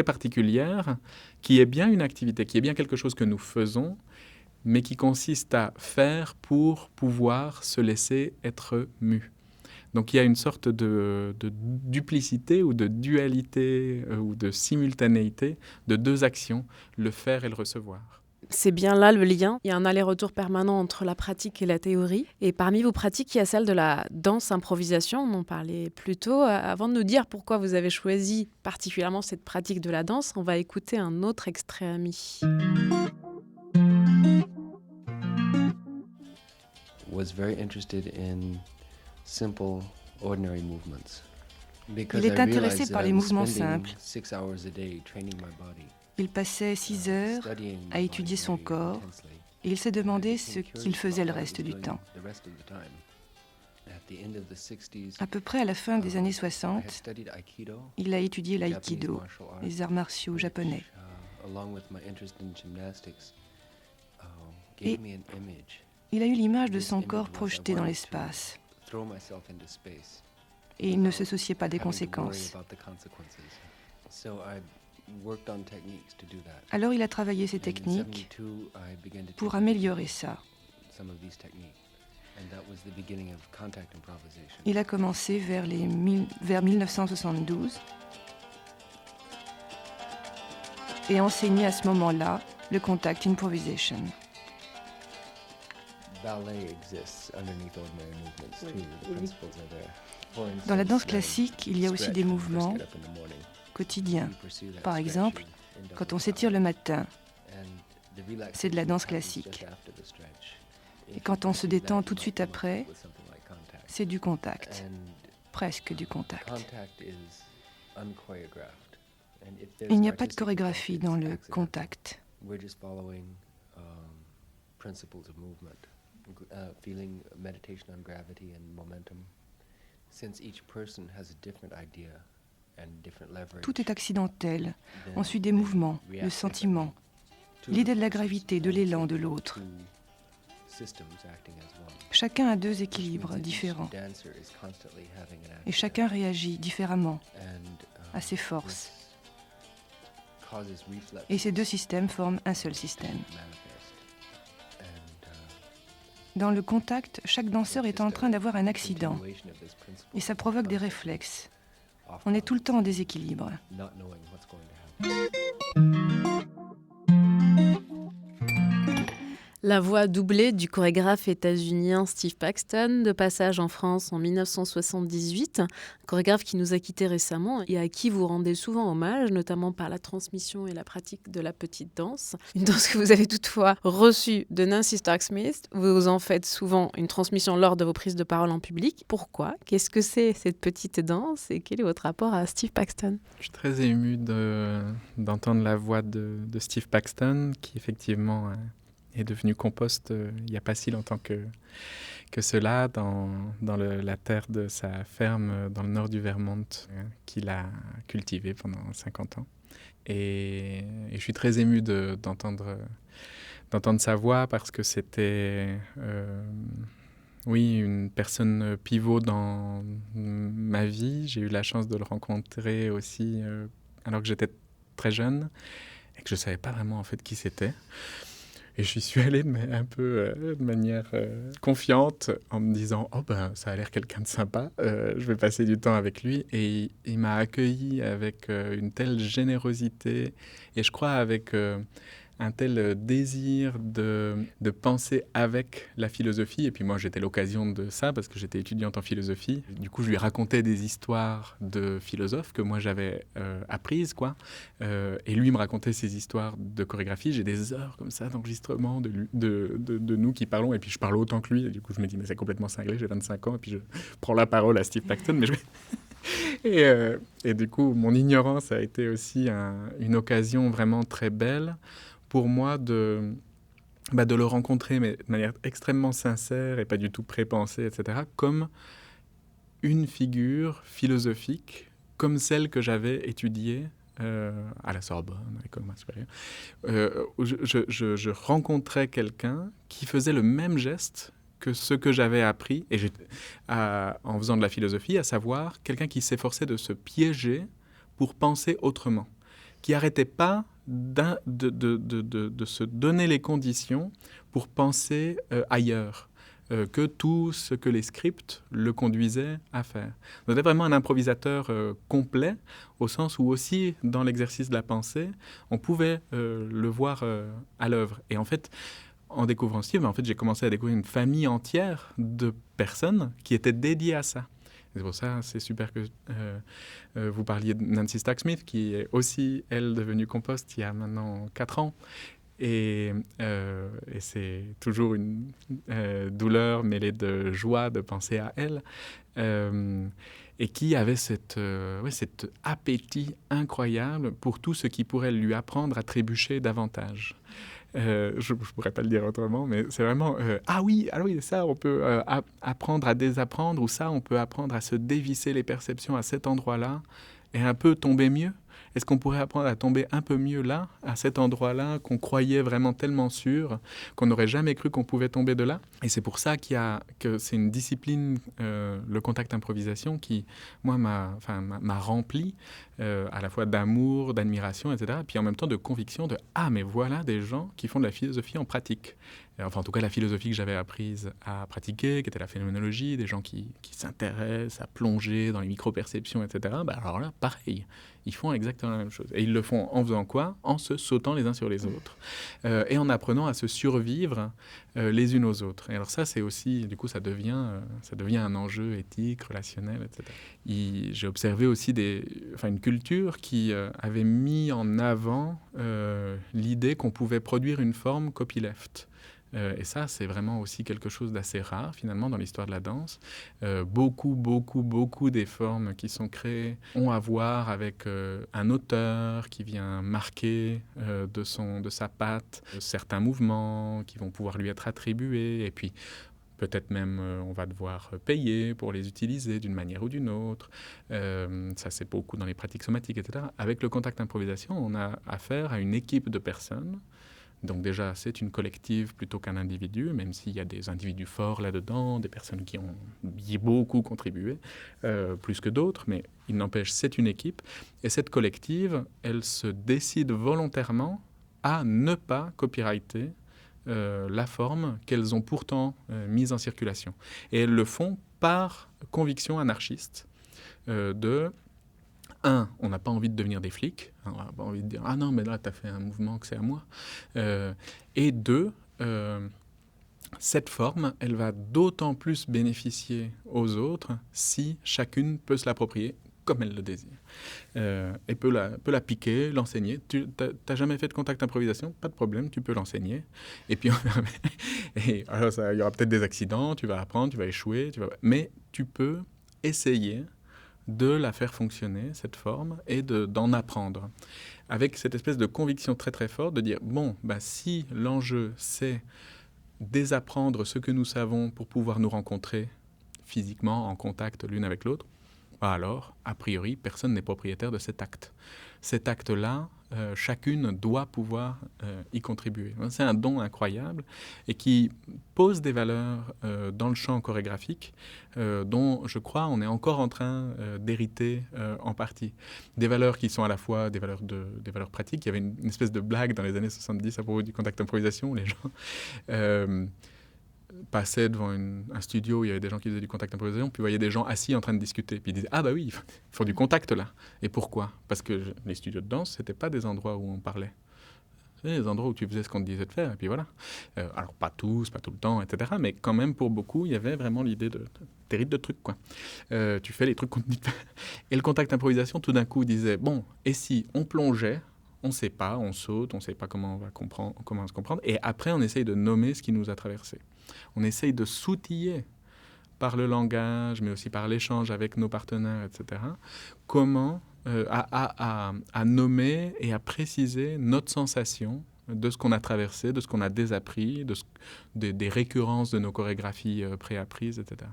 particulière, qui est bien une activité, qui est bien quelque chose que nous faisons, mais qui consiste à faire pour pouvoir se laisser être mu. Donc il y a une sorte de duplicité ou de dualité ou de simultanéité de deux actions, le faire et le recevoir. C'est bien là le lien. Il y a un aller-retour permanent entre la pratique et la théorie. Et parmi vos pratiques, il y a celle de la danse-improvisation. On en parlait plus tôt. Avant de nous dire pourquoi vous avez choisi particulièrement cette pratique de la danse, on va écouter un autre extrait ami. Was very interested in simple, ordinary movements. Il est intéressé par les mouvements simples. Il passait 6 heures à étudier son corps et il s'est demandé ce qu'il faisait le reste du temps. À peu près à la fin des années 60, il a étudié l'aïkido, les arts martiaux japonais. Et il a eu l'image de son corps projeté dans l'espace. Et il ne se souciait pas des conséquences. Alors il a travaillé ces techniques pour améliorer ça. Il a commencé vers 1972 et enseigné à ce moment-là le contact improvisation. Dans la danse classique, il y a aussi des mouvements quotidiens. Par exemple, quand on s'étire le matin, c'est de la danse classique. Et quand on se détend tout de suite après, c'est du contact, presque du contact. Il n'y a pas de chorégraphie dans le contact. Feeling meditation on gravity and momentum. Since each person has a different idea and different leverage. Tout est accidentel. On suit des mouvements, le sentiment, l'idée de la gravité, de l'élan de l'autre. Chacun a deux équilibres différents. Et chacun réagit différemment à ses forces. Et ces deux systèmes forment un seul système. Dans le contact, chaque danseur est en train d'avoir un accident. Et ça provoque des réflexes. On est tout le temps en déséquilibre. La voix doublée du chorégraphe états-unien Steve Paxton, de passage en France en 1978, un chorégraphe qui nous a quittés récemment et à qui vous rendez souvent hommage, notamment par la transmission et la pratique de la petite danse. Une danse que vous avez toutefois reçue de Nancy Stark-Smith. Vous en faites souvent une transmission lors de vos prises de parole en public. Pourquoi ? Qu'est-ce que c'est cette petite danse et quel est votre rapport à Steve Paxton ? Je suis très ému d'entendre la voix de Steve Paxton, qui effectivement est devenu compost il n'y a pas si longtemps que cela, dans la terre de sa ferme dans le nord du Vermont, qu'il a cultivée pendant 50 ans. Et je suis très ému d'entendre sa voix, parce que c'était une personne pivot dans ma vie. J'ai eu la chance de le rencontrer aussi alors que j'étais très jeune et que je ne savais pas vraiment en fait qui c'était. Et je suis allé un peu de manière confiante en me disant « Oh ben, ça a l'air quelqu'un de sympa, je vais passer du temps avec lui ». Et il m'a accueilli avec une telle générosité et je crois avec un tel désir de penser avec la philosophie. Et puis moi, j'étais l'occasion de ça parce que j'étais étudiante en philosophie. Du coup, je lui racontais des histoires de philosophes que moi, j'avais apprises, quoi. Et lui me racontait ses histoires de chorégraphie. J'ai des heures comme ça d'enregistrement de nous qui parlons. Et puis, je parle autant que lui. Et du coup, je me dis, mais c'est complètement cinglé, j'ai 25 ans. Et puis, je prends la parole à Steve Paxton. Mais et du coup, mon ignorance a été aussi une occasion vraiment très belle pour moi de le rencontrer, mais de manière extrêmement sincère et pas du tout prépensée, etc., comme une figure philosophique, comme celle que j'avais étudiée à la Sorbonne, à l'école supérieure. Je rencontrais quelqu'un qui faisait le même geste que ce que j'avais appris en faisant de la philosophie, à savoir quelqu'un qui s'efforçait de se piéger pour penser autrement, qui n'arrêtait pas de se donner les conditions pour penser ailleurs que tout ce que les scripts le conduisaient à faire. On était vraiment un improvisateur complet, au sens où aussi, dans l'exercice de la pensée, on pouvait le voir à l'œuvre. Et en fait, en découvrant Steve, j'ai commencé à découvrir une famille entière de personnes qui étaient dédiées à ça. C'est pour ça, c'est super que vous parliez de Nancy Stark-Smith, qui est aussi, elle, devenue compost il y a maintenant 4 ans. Et c'est toujours une douleur mêlée de joie de penser à elle. Et qui avait cet appétit incroyable pour tout ce qui pourrait lui apprendre à trébucher davantage. Je ne pourrais pas le dire autrement, mais c'est vraiment ah oui, ça on peut apprendre à désapprendre, ou ça on peut apprendre à se dévisser les perceptions à cet endroit-là et un peu tomber mieux. Est-ce qu'on pourrait apprendre à tomber un peu mieux là, à cet endroit-là, qu'on croyait vraiment tellement sûr, qu'on n'aurait jamais cru qu'on pouvait tomber de là? Et c'est pour ça que c'est une discipline, le contact improvisation, qui, moi, m'a rempli à la fois d'amour, d'admiration, etc. Puis en même temps de conviction de « Ah, mais voilà des gens qui font de la philosophie en pratique ». Enfin, en tout cas, la philosophie que j'avais apprise à pratiquer, qui était la phénoménologie, des gens qui s'intéressent à plonger dans les micro-perceptions, etc. Alors là, pareil, ils font exactement la même chose. Et ils le font en faisant quoi? En se sautant les uns sur les autres. Et en apprenant à se survivre les unes aux autres. Et alors ça, c'est aussi, du coup, ça devient un enjeu éthique, relationnel, etc. J'ai observé aussi une culture qui avait mis en avant l'idée qu'on pouvait produire une forme copyleft. Et ça, c'est vraiment aussi quelque chose d'assez rare, finalement, dans l'histoire de la danse. Beaucoup des formes qui sont créées ont à voir avec un auteur qui vient marquer de sa patte certains mouvements qui vont pouvoir lui être attribués. Et puis, peut-être même, on va devoir payer pour les utiliser d'une manière ou d'une autre. Ça, c'est beaucoup dans les pratiques somatiques, etc. Avec le contact improvisation, on a affaire à une équipe de personnes. Donc déjà, c'est une collective plutôt qu'un individu, même s'il y a des individus forts là-dedans, des personnes qui ont beaucoup contribué, plus que d'autres, mais il n'empêche, c'est une équipe. Et cette collective, elle se décide volontairement à ne pas copyrighter la forme qu'elles ont pourtant mise en circulation. Et elles le font par conviction anarchiste on n'a pas envie de devenir des flics, on n'a pas envie de dire « Ah non, mais là, tu as fait un mouvement que c'est à moi ». Et deux, cette forme, elle va d'autant plus bénéficier aux autres si chacune peut se l'approprier comme elle le désire. Et peut la piquer, l'enseigner. Tu n'as jamais fait de contact improvisation? Pas de problème, tu peux l'enseigner. Et puis, il y aura peut-être des accidents, tu vas apprendre, tu vas échouer, mais tu peux essayer de la faire fonctionner, cette forme, et d'en apprendre. Avec cette espèce de conviction très très forte de dire, bon, si l'enjeu c'est désapprendre ce que nous savons pour pouvoir nous rencontrer physiquement, en contact l'une avec l'autre, alors, a priori, personne n'est propriétaire de cet acte. Cet acte-là, chacune doit pouvoir y contribuer. C'est un don incroyable et qui pose des valeurs dans le champ chorégraphique dont, je crois, on est encore en train d'hériter en partie. Des valeurs qui sont à la fois des valeurs pratiques. Il y avait une espèce de blague dans les années 70 à propos du contact improvisation où les gens passaient devant un studio où il y avait des gens qui faisaient du contact improvisation, puis vous voyez des gens assis en train de discuter. Puis ils disaient « Ah bah oui, il faut du contact là ». Et pourquoi? Parce que les studios de danse, c'était pas des endroits où on parlait. C'était des endroits où tu faisais ce qu'on te disait de faire, et puis voilà. Alors pas tous, pas tout le temps, etc. Mais quand même, pour beaucoup, il y avait vraiment l'idée de t'hérites de trucs, quoi. Tu fais les trucs qu'on te dit de faire. Et le contact improvisation, tout d'un coup, disait « Bon, et si on plongeait ?» On ne sait pas, on saute, on ne sait pas comment on se comprendre. Et après, on essaye de nommer ce qui nous a traversé. On essaye de s'outiller par le langage, mais aussi par l'échange avec nos partenaires, etc. Comment à nommer et à préciser notre sensation de ce qu'on a traversé, de ce qu'on a désappris, des récurrences de nos chorégraphies préapprises, etc.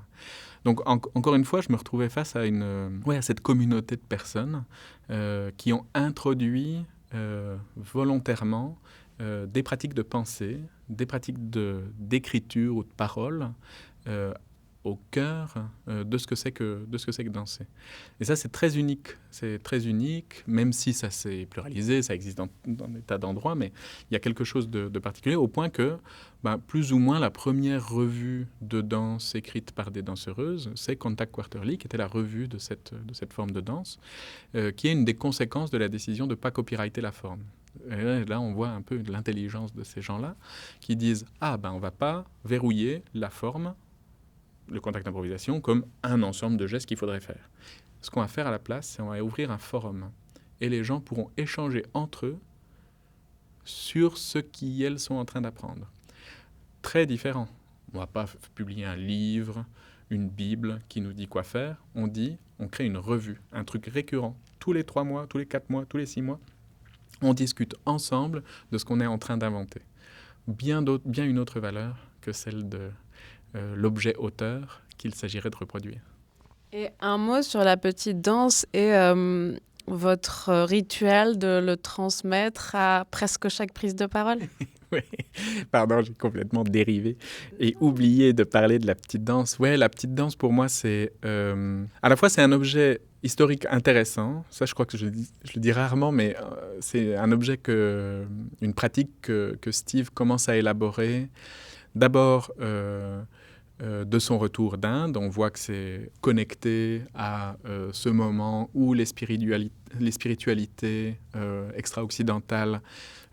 Donc, encore une fois, je me retrouvais face à cette communauté de personnes qui ont introduit volontairement des pratiques de pensée, des pratiques d'écriture ou de parole au cœur de ce que c'est que danser. Et ça, c'est très unique. C'est très unique, même si ça s'est pluralisé, ça existe dans des tas d'endroits, mais il y a quelque chose de particulier au point que, plus ou moins, la première revue de danse écrite par des danseuses, c'est Contact Quarterly, qui était la revue de cette forme de danse, qui est une des conséquences de la décision de ne pas copyrighter la forme. Et là, on voit un peu l'intelligence de ces gens-là qui disent « Ah, on ne va pas verrouiller la forme, le contact improvisation, comme un ensemble de gestes qu'il faudrait faire. Ce qu'on va faire à la place, c'est qu'on va ouvrir un forum. Et les gens pourront échanger entre eux sur ce qu'elles sont en train d'apprendre. » Très différent. On ne va pas publier un livre, une Bible qui nous dit quoi faire. On crée une revue, un truc récurrent. Tous les 3 mois, tous les 4 mois, tous les 6 mois, on discute ensemble de ce qu'on est en train d'inventer. Bien une autre valeur que celle de l'objet auteur qu'il s'agirait de reproduire. Et un mot sur la petite danse et votre rituel de le transmettre à presque chaque prise de parole. Oui, pardon, j'ai complètement dérivé et oublié de parler de la petite danse. Ouais, la petite danse, pour moi, c'est... à la fois, c'est un objet historique intéressant. Ça, je crois que je le dis rarement, mais c'est un objet une pratique que Steve commence à élaborer. D'abord, de son retour d'Inde, on voit que c'est connecté à ce moment où les spiritualités extra-occidentales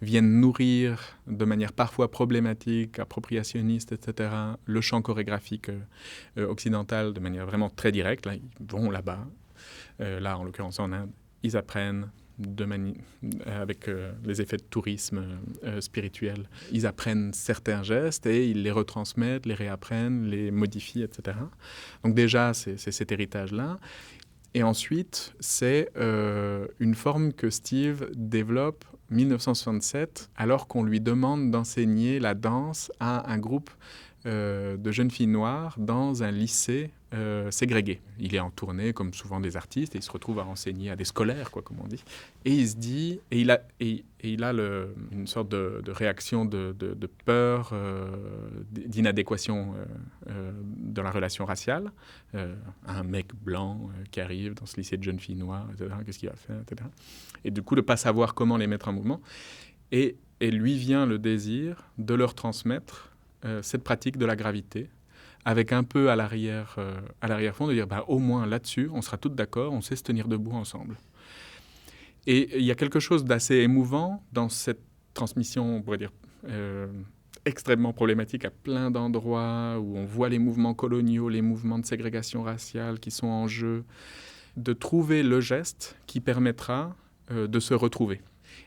viennent nourrir de manière parfois problématique, appropriationniste, etc., le champ chorégraphique occidental de manière vraiment très directe. Là, ils vont là-bas. Là, en l'occurrence en Inde, ils apprennent avec les effets de tourisme spirituel. Ils apprennent certains gestes et ils les retransmettent, les réapprennent, les modifient, etc. Donc déjà, c'est cet héritage-là. Et ensuite, c'est une forme que Steve développe en 1967, alors qu'on lui demande d'enseigner la danse à un groupe de jeunes filles noires dans un lycée ségrégué. Il est en tournée, comme souvent des artistes, et il se retrouve à enseigner à des scolaires, comme on dit. Et il se dit, et il a une sorte de réaction de peur, d'inadéquation dans la relation raciale. Un mec blanc qui arrive dans ce lycée de jeunes filles noires, etc., qu'est-ce qu'il va faire, etc. Et du coup, de ne pas savoir comment les mettre en mouvement. Et lui vient le désir de leur transmettre cette pratique de la gravité, avec un peu à l'arrière-fond de dire au moins là-dessus, on sera tous d'accord, on sait se tenir debout ensemble. Et il y a quelque chose d'assez émouvant dans cette transmission, on pourrait dire, extrêmement problématique à plein d'endroits où on voit les mouvements coloniaux, les mouvements de ségrégation raciale qui sont en jeu, de trouver le geste qui permettra de se retrouver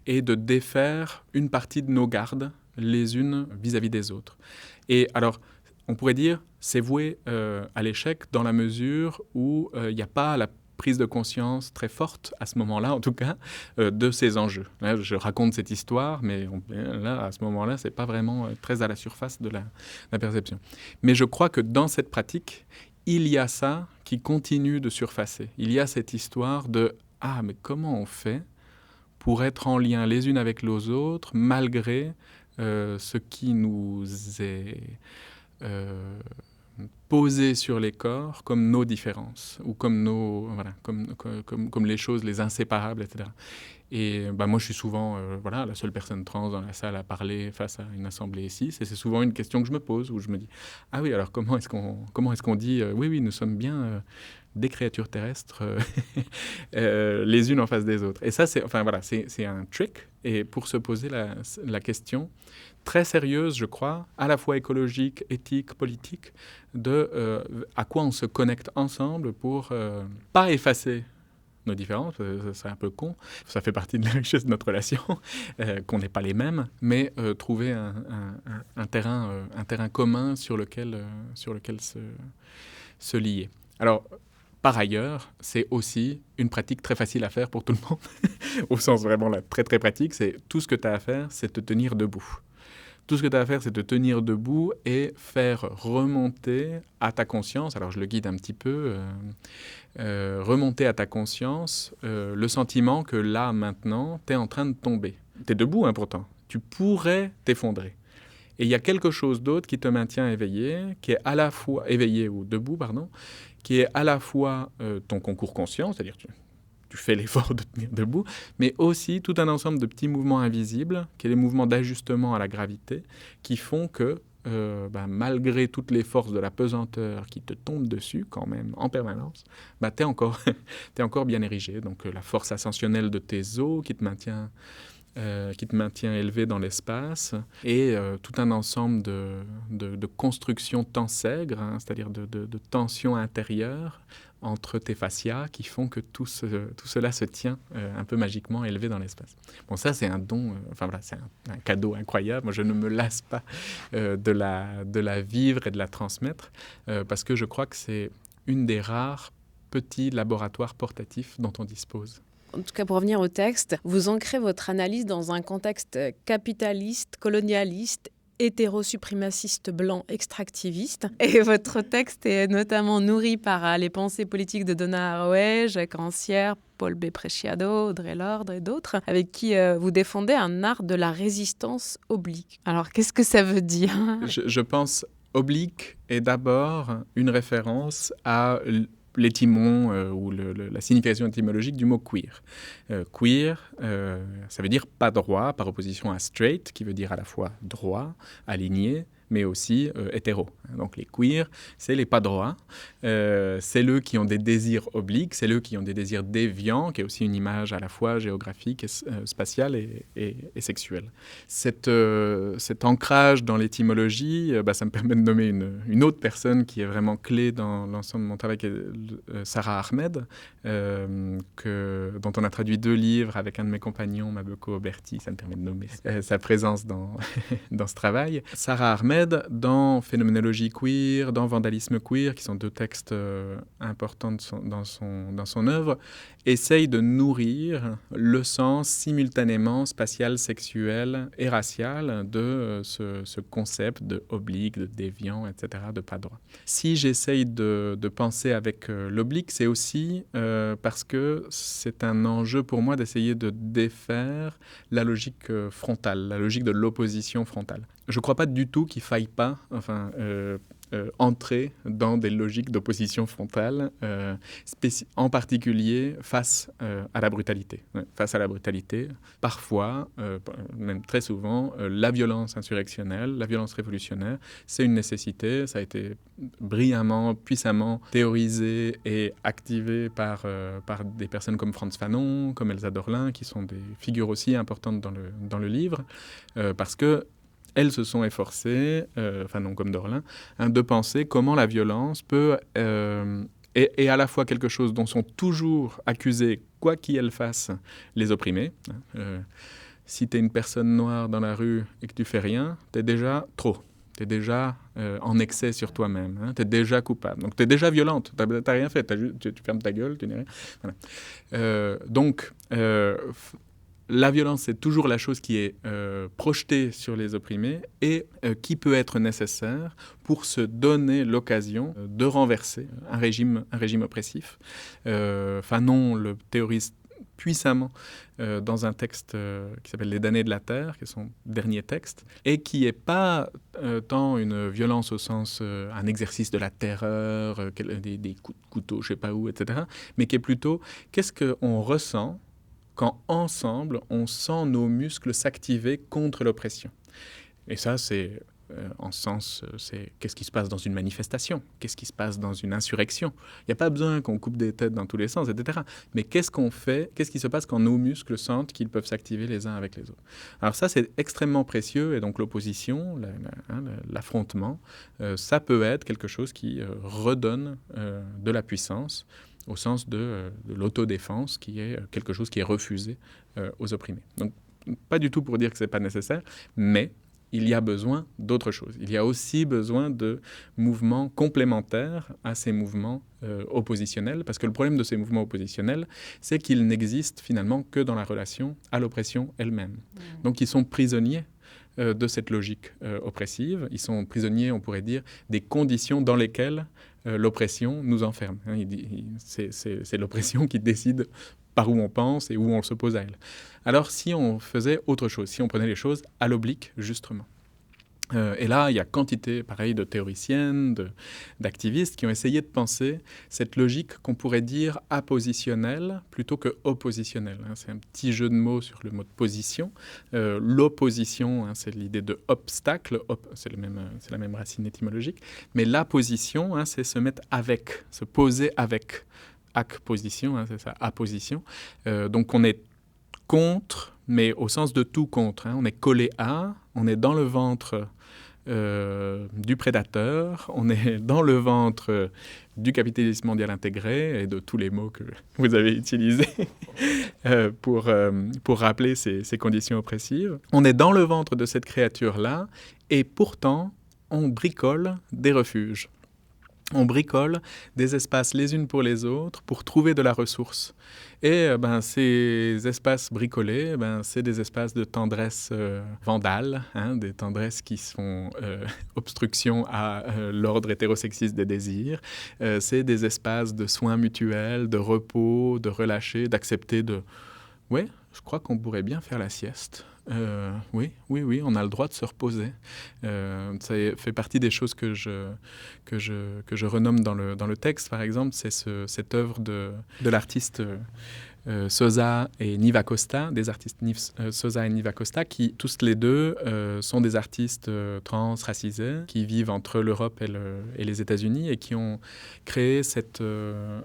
et de défaire une partie de nos gardes les unes vis-à-vis des autres. Et alors, on pourrait dire, c'est voué à l'échec dans la mesure où il n'y a pas la prise de conscience très forte, à ce moment-là en tout cas, de ces enjeux. Là, je raconte cette histoire, mais là, à ce moment-là, ce n'est pas vraiment très à la surface de la perception. Mais je crois que dans cette pratique, il y a ça qui continue de surfacer. Il y a cette histoire de « Ah, mais comment on fait pour être en lien les unes avec les autres, malgré ce qui nous est posé sur les corps comme nos différences, ou comme comme les choses, les inséparables, etc. » Et moi, je suis souvent la seule personne trans dans la salle à parler face à une assemblée cis, et c'est souvent une question que je me pose, où je me dis « Ah oui, alors comment est-ce qu'on dit oui, nous sommes bien des créatures terrestres les unes en face des autres ?» Et ça, c'est un trick, et pour se poser la question très sérieuse, je crois, à la fois écologique, éthique, politique, de à quoi on se connecte ensemble pour pas effacer nos différences, c'est un peu con, ça fait partie de la richesse de notre relation, qu'on n'est pas les mêmes, mais trouver un terrain commun sur lequel se lier. Alors, par ailleurs, c'est aussi une pratique très facile à faire pour tout le monde, au sens vraiment là, très très pratique, c'est tout ce que tu as à faire, c'est te tenir debout. Tout ce que tu as à faire, c'est te tenir debout et faire remonter à ta conscience, alors je le guide un petit peu, remonter à ta conscience le sentiment que là, maintenant, tu es en train de tomber. Tu es debout, pourtant. Tu pourrais t'effondrer. Et il y a quelque chose d'autre qui te maintient éveillé, qui est à la fois éveillé ou debout, pardon, qui est à la fois ton concours conscient, c'est-à-dire tu fais l'effort de tenir debout, mais aussi tout un ensemble de petits mouvements invisibles, qui est les mouvements d'ajustement à la gravité, qui font que, malgré toutes les forces de la pesanteur qui te tombent dessus, quand même, en permanence, t'es encore bien érigé. Donc la force ascensionnelle de tes os qui te maintient élevé dans l'espace, et tout un ensemble de constructions tensègres, c'est-à-dire de tensions intérieures entre tes fascias qui font que tout cela se tient un peu magiquement élevé dans l'espace. Bon, ça, c'est un don, c'est un cadeau incroyable. Moi, je ne me lasse pas de la vivre et de la transmettre, parce que je crois que c'est une des rares petits laboratoires portatifs dont on dispose. En tout cas, pour revenir au texte, vous ancrez votre analyse dans un contexte capitaliste, colonialiste, hétéro-suprémaciste blanc extractiviste. Et votre texte est notamment nourri par les pensées politiques de Donna Haraway, Jacques Rancière, Paul B. Preciado, Audre Lorde et d'autres, avec qui vous défendez un art de la résistance oblique. Alors, qu'est-ce que ça veut dire ? Je pense oblique est d'abord une référence à l'étymon ou la signification étymologique du mot queer. Queer, ça veut dire pas droit, par opposition à straight, qui veut dire à la fois droit, aligné, mais aussi hétéro. Donc les queers, c'est les pas droits, c'est eux qui ont des désirs obliques, c'est eux qui ont des désirs déviants, qui est aussi une image à la fois géographique, spatiale et sexuelle. Cet ancrage dans l'étymologie, ça me permet de nommer une autre personne qui est vraiment clé dans l'ensemble de mon travail, qui est Sarah Ahmed, dont on a traduit 2 livres avec un de mes compagnons, Mabeko Oberti, ça me permet de nommer sa présence dans ce travail. Sarah Ahmed, dans Phénoménologie queer, dans Vandalisme queer, qui sont 2 textes importants dans son œuvre, essaye de nourrir le sens simultanément spatial, sexuel et racial de ce concept de oblique, de déviant, etc., de pas droit. Si j'essaye de penser avec l'oblique, c'est aussi parce que c'est un enjeu pour moi d'essayer de défaire la logique frontale, la logique de l'opposition frontale. Je ne crois pas du tout qu'il faille pas entrer dans des logiques d'opposition frontale, en particulier face à la brutalité. Face à la brutalité, parfois, même très souvent, la violence insurrectionnelle, la violence révolutionnaire, c'est une nécessité. Ça a été brillamment, puissamment théorisé et activé par des personnes comme Frantz Fanon, comme Elsa Dorlin, qui sont des figures aussi importantes dans le livre, parce que elles se sont efforcées, Fanon comme Dorlin, de penser comment la violence peut est à la fois quelque chose dont sont toujours accusés, quoi qu'elles fassent, les opprimés. Si tu es une personne noire dans la rue et que tu fais rien, tu es déjà trop. Tu es déjà en excès sur toi-même. Tu es déjà coupable. Donc tu es déjà violente. Tu n'as rien fait. Tu fermes ta gueule, tu n'es rien. Voilà. Donc, la violence, c'est toujours la chose qui est projetée sur les opprimés et qui peut être nécessaire pour se donner l'occasion de renverser un régime oppressif. Fanon le théorise puissamment dans un texte qui s'appelle « Les damnés de la terre », qui est son dernier texte, et qui n'est pas tant une violence au sens un exercice de la terreur, des coups de couteau, je ne sais pas où, etc., mais qui est plutôt qu'est-ce qu'on ressent quand ensemble, on sent nos muscles s'activer contre l'oppression. Et ça, c'est en sens, c'est qu'est-ce qui se passe dans une manifestation, qu'est-ce qui se passe dans une insurrection. Il n'y a pas besoin qu'on coupe des têtes dans tous les sens, etc. Mais qu'est-ce qu'on fait, qu'est-ce qui se passe quand nos muscles sentent qu'ils peuvent s'activer les uns avec les autres. Alors ça, c'est extrêmement précieux, et donc l'opposition, l'affrontement, ça peut être quelque chose qui redonne de la puissance, au sens de l'autodéfense, qui est quelque chose qui est refusé aux opprimés. Donc, pas du tout pour dire que ce n'est pas nécessaire, mais il y a besoin d'autre chose. Il y a aussi besoin de mouvements complémentaires à ces mouvements oppositionnels, parce que le problème de ces mouvements oppositionnels, c'est qu'ils n'existent finalement que dans la relation à l'oppression elle-même. Donc, ils sont prisonniers de cette logique oppressive. Ils sont prisonniers, on pourrait dire, des conditions dans lesquelles l'oppression nous enferme. C'est l'oppression qui décide par où on pense et où on s'oppose à elle. Alors, si on faisait autre chose, si on prenait les choses à l'oblique, justement. Et là, il y a quantité, pareil, de théoriciennes, d'activistes qui ont essayé de penser cette logique qu'on pourrait dire apositionnelle plutôt que oppositionnelle. C'est un petit jeu de mots sur le mot de position. L'opposition, c'est l'idée de obstacle, c'est la même racine étymologique. Mais la position, c'est se mettre avec, se poser avec. Position, c'est ça, apposition. Donc on est contre, mais au sens de tout contre. On est collé à, on est dans le ventre du prédateur, on est dans le ventre du capitalisme mondial intégré et de tous les mots que vous avez utilisés pour rappeler ces conditions oppressives. On est dans le ventre de cette créature-là et pourtant on bricole des refuges. On bricole des espaces les unes pour les autres pour trouver de la ressource. Et ces espaces bricolés, c'est des espaces de tendresse vandale, des tendresses qui font obstruction à l'ordre hétérosexiste des désirs. C'est des espaces de soins mutuels, de repos, de relâcher, d'accepter de... Oui, je crois qu'on pourrait bien faire la sieste. Oui, on a le droit de se reposer. Ça fait partie des choses que je renomme dans le texte, par exemple, c'est cette œuvre de l'artiste Sosa et Niva Costa, des artistes Sosa et Niva Costa, qui tous les deux sont des artistes trans racisés, qui vivent entre l'Europe et les États-Unis et qui ont créé cette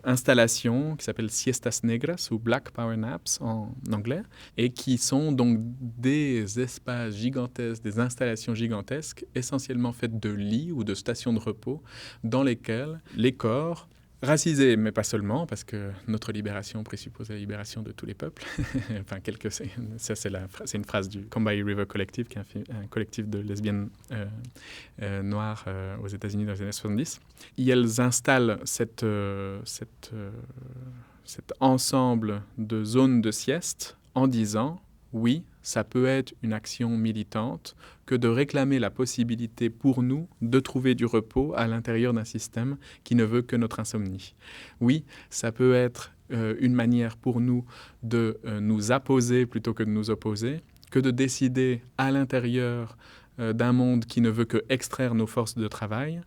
installation qui s'appelle Siestas Negras ou Black Power Naps en anglais, et qui sont donc des espaces gigantesques, des installations gigantesques, essentiellement faites de lits ou de stations de repos, dans lesquelles les corps racisés, mais pas seulement, parce que notre libération présuppose la libération de tous les peuples. Enfin, c'est une phrase du Combahee River Collective, qui est un collectif de lesbiennes noires aux États-Unis dans les années 70. Et elles installent cet ensemble de zones de sieste en disant « oui, ça peut être une action militante que de réclamer la possibilité pour nous de trouver du repos à l'intérieur d'un système qui ne veut que notre insomnie. Oui, ça peut être une manière pour nous de nous apposer plutôt que de nous opposer, que de décider à l'intérieur d'un monde qui ne veut que extraire nos forces de travail,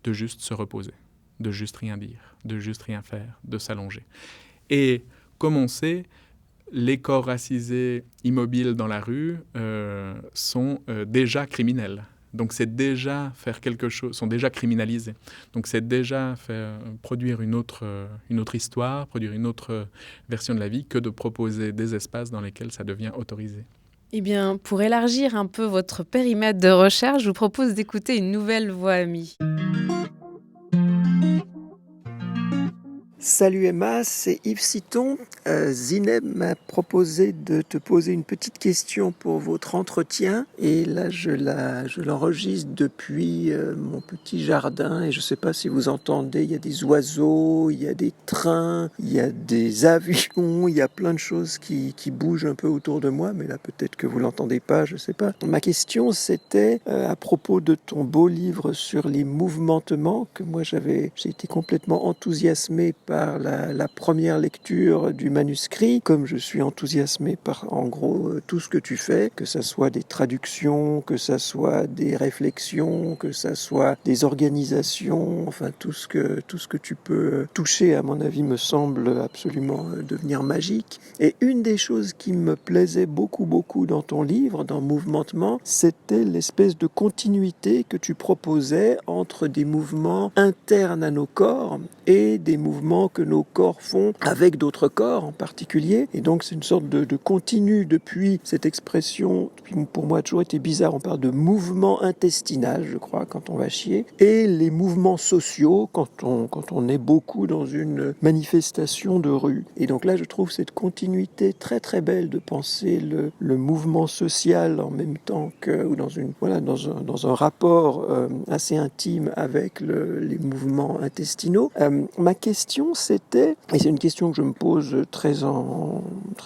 de juste se reposer, de juste rien dire, de juste rien faire, de s'allonger. Et comme on sait, les corps racisés immobiles dans la rue sont déjà criminels. Donc c'est déjà faire quelque chose, sont déjà criminalisés. Donc c'est déjà produire une autre histoire, produire une autre version de la vie que de proposer des espaces dans lesquels ça devient autorisé. Eh bien, pour élargir un peu votre périmètre de recherche, je vous propose d'écouter une nouvelle voix amie. Salut Emma, c'est Yves Citon. Zineb m'a proposé de te poser une petite question pour votre entretien et là je l'enregistre depuis mon petit jardin et je ne sais pas si vous entendez, il y a des oiseaux, il y a des trains, il y a des avions, il y a plein de choses qui bougent un peu autour de moi, mais là peut-être que vous ne l'entendez pas, je ne sais pas. Ma question c'était à propos de ton beau livre sur les mouvementements que moi j'ai été complètement enthousiasmé par la première lecture du manuscrit, comme je suis enthousiasmé par, en gros, tout ce que tu fais, que ça soit des traductions, que ça soit des réflexions, que ça soit des organisations, enfin tout ce que tu peux toucher, à mon avis, me semble absolument devenir magique. Et une des choses qui me plaisait beaucoup dans ton livre, dans Mouvementement, c'était l'espèce de continuité que tu proposais entre des mouvements internes à nos corps et des mouvements que nos corps font avec d'autres corps en particulier. Et donc c'est une sorte de continu depuis cette expression, qui pour moi a toujours été bizarre, on parle de mouvement intestinal, je crois, quand on va chier, et les mouvements sociaux quand on est beaucoup dans une manifestation de rue. Et donc là je trouve cette continuité très très belle de penser le mouvement social en même temps que, ou dans un rapport assez intime avec les mouvements intestinaux. Ma question c'était, et c'est une question que je me pose très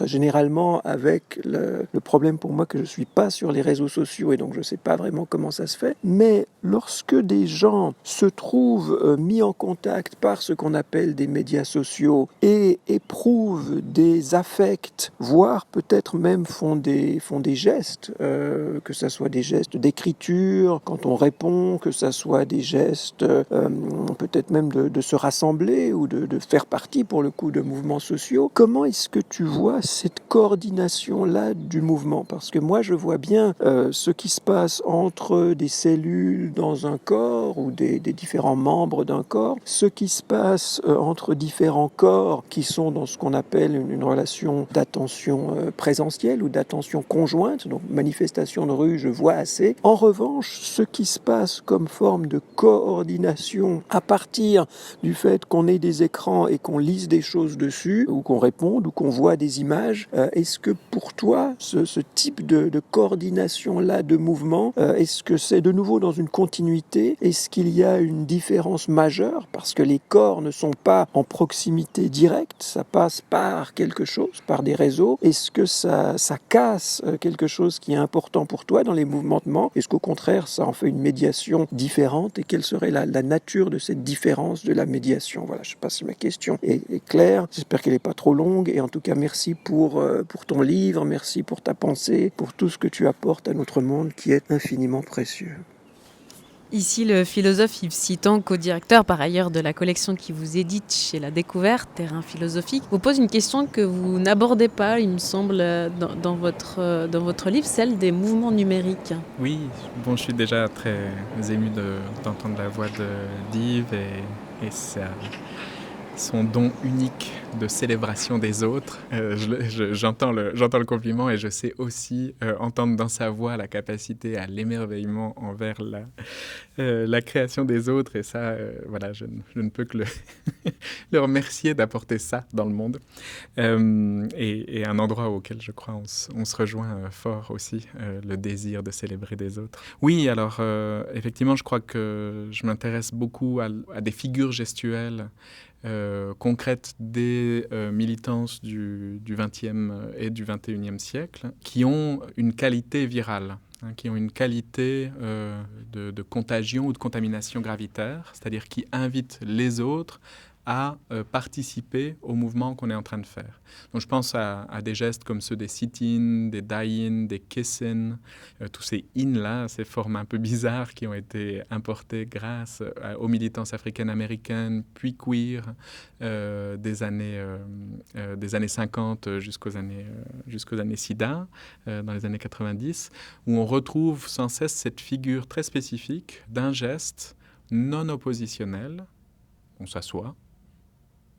généralement avec le problème pour moi que je ne suis pas sur les réseaux sociaux et donc je ne sais pas vraiment comment ça se fait, mais lorsque des gens se trouvent mis en contact par ce qu'on appelle des médias sociaux et éprouvent des affects, voire peut-être même font des gestes, que ça soit des gestes d'écriture quand on répond, que ça soit des gestes peut-être même de se rassembler ou de faire partie pour le coup de mouvements sociaux. Comment est-ce que tu vois cette coordination-là du mouvement? Parce que moi je vois bien ce qui se passe entre des cellules dans un corps ou des différents membres d'un corps, ce qui se passe entre différents corps qui sont dans ce qu'on appelle une relation d'attention présentielle ou d'attention conjointe, donc manifestation de rue, je vois assez. En revanche, ce qui se passe comme forme de coordination à partir du fait qu'on ait des écrans et qu'on lise des choses dessus, ou qu'on réponde, ou qu'on voit des images, est-ce que pour toi, ce type de coordination-là de mouvement, est-ce que c'est de nouveau dans une continuité? Est-ce qu'il y a une différence majeure? Parce que les corps ne sont pas en proximité directe, ça passe par quelque chose, par des réseaux. Est-ce que ça casse quelque chose qui est important pour toi dans les mouvements? Est-ce qu'au contraire, ça en fait une médiation différente? Et quelle serait la nature de cette différence de la médiation? Voilà, je ne sais pas si ma question est claire. J'espère qu'elle n'est pas trop longue. Et en tout cas, merci pour ton livre, merci pour ta pensée, pour tout ce que tu apportes à notre monde qui est infiniment précieux. Ici, le philosophe Yves Citon, co-directeur par ailleurs de la collection qui vous édite chez La Découverte, Terrain philosophique, vous pose une question que vous n'abordez pas, il me semble, dans votre livre, celle des mouvements numériques. Oui, bon, je suis déjà très ému d'entendre la voix d'Yves et son don unique de célébration des autres. J'entends le compliment et je sais aussi entendre dans sa voix la capacité à l'émerveillement envers la création des autres. Et ça, voilà, je ne peux que le remercier d'apporter ça dans le monde. Et un endroit auquel je crois on se rejoint fort aussi, le désir de célébrer des autres. Oui, alors effectivement, je crois que je m'intéresse beaucoup à des figures gestuelles concrètes des militances du XXe et du XXIe siècle qui ont une qualité virale, qui ont une qualité de contagion ou de contamination gravitaire, c'est-à-dire qui invitent les autres à participer au mouvement qu'on est en train de faire. Donc je pense à des gestes comme ceux des sit-in, des die-in, des kiss-in, tous ces in-là, ces formes un peu bizarres qui ont été importées grâce aux militances africaines-américaines, puis queer, des années 50 jusqu'aux années SIDA, dans les années 90, où on retrouve sans cesse cette figure très spécifique d'un geste non oppositionnel. On s'assoit,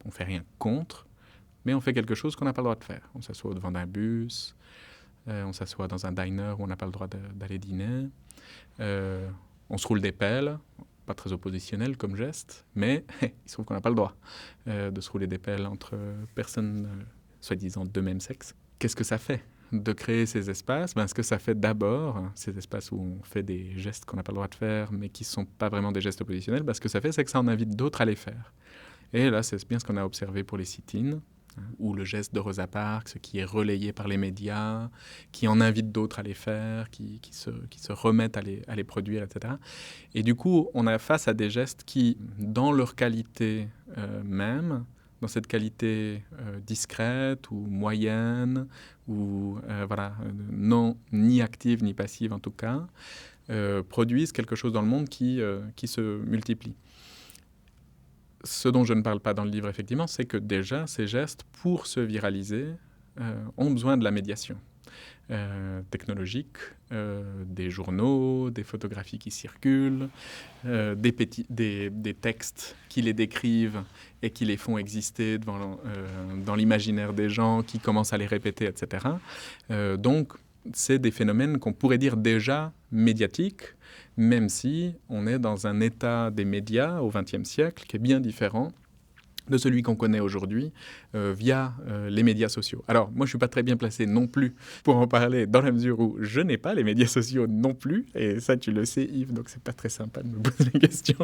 on ne fait rien contre, mais on fait quelque chose qu'on n'a pas le droit de faire. On s'assoit devant un bus, on s'assoit dans un diner où on n'a pas le droit d'aller dîner, on se roule des pelles, pas très oppositionnel comme geste, mais il se trouve qu'on n'a pas le droit de se rouler des pelles entre personnes soi-disant de même sexe. Qu'est-ce que ça fait de créer ces espaces? Ce que ça fait d'abord, ces espaces où on fait des gestes qu'on n'a pas le droit de faire, mais qui ne sont pas vraiment des gestes oppositionnels, ce que ça fait, c'est que ça en invite d'autres à les faire. Et là, c'est bien ce qu'on a observé pour les sit-in, ou le geste de Rosa Parks, qui est relayé par les médias, qui en invite d'autres à les faire, qui se remettent à les produire, etc. Et du coup, on a face à des gestes qui, dans leur qualité même, dans cette qualité discrète ou moyenne, ou non, ni active ni passive en tout cas, produisent quelque chose dans le monde qui se multiplie. Ce dont je ne parle pas dans le livre, effectivement, c'est que déjà, ces gestes, pour se viraliser, ont besoin de la médiation technologique, des journaux, des photographies qui circulent, des textes qui les décrivent et qui les font exister dans l'imaginaire des gens, qui commencent à les répéter, etc. Donc, c'est des phénomènes qu'on pourrait dire déjà médiatiques, même si on est dans un état des médias au XXe siècle qui est bien différent de celui qu'on connaît aujourd'hui via les médias sociaux. Alors, moi, je ne suis pas très bien placé non plus pour en parler, dans la mesure où je n'ai pas les médias sociaux non plus, et ça, tu le sais, Yves, donc c'est pas très sympa de me poser la question,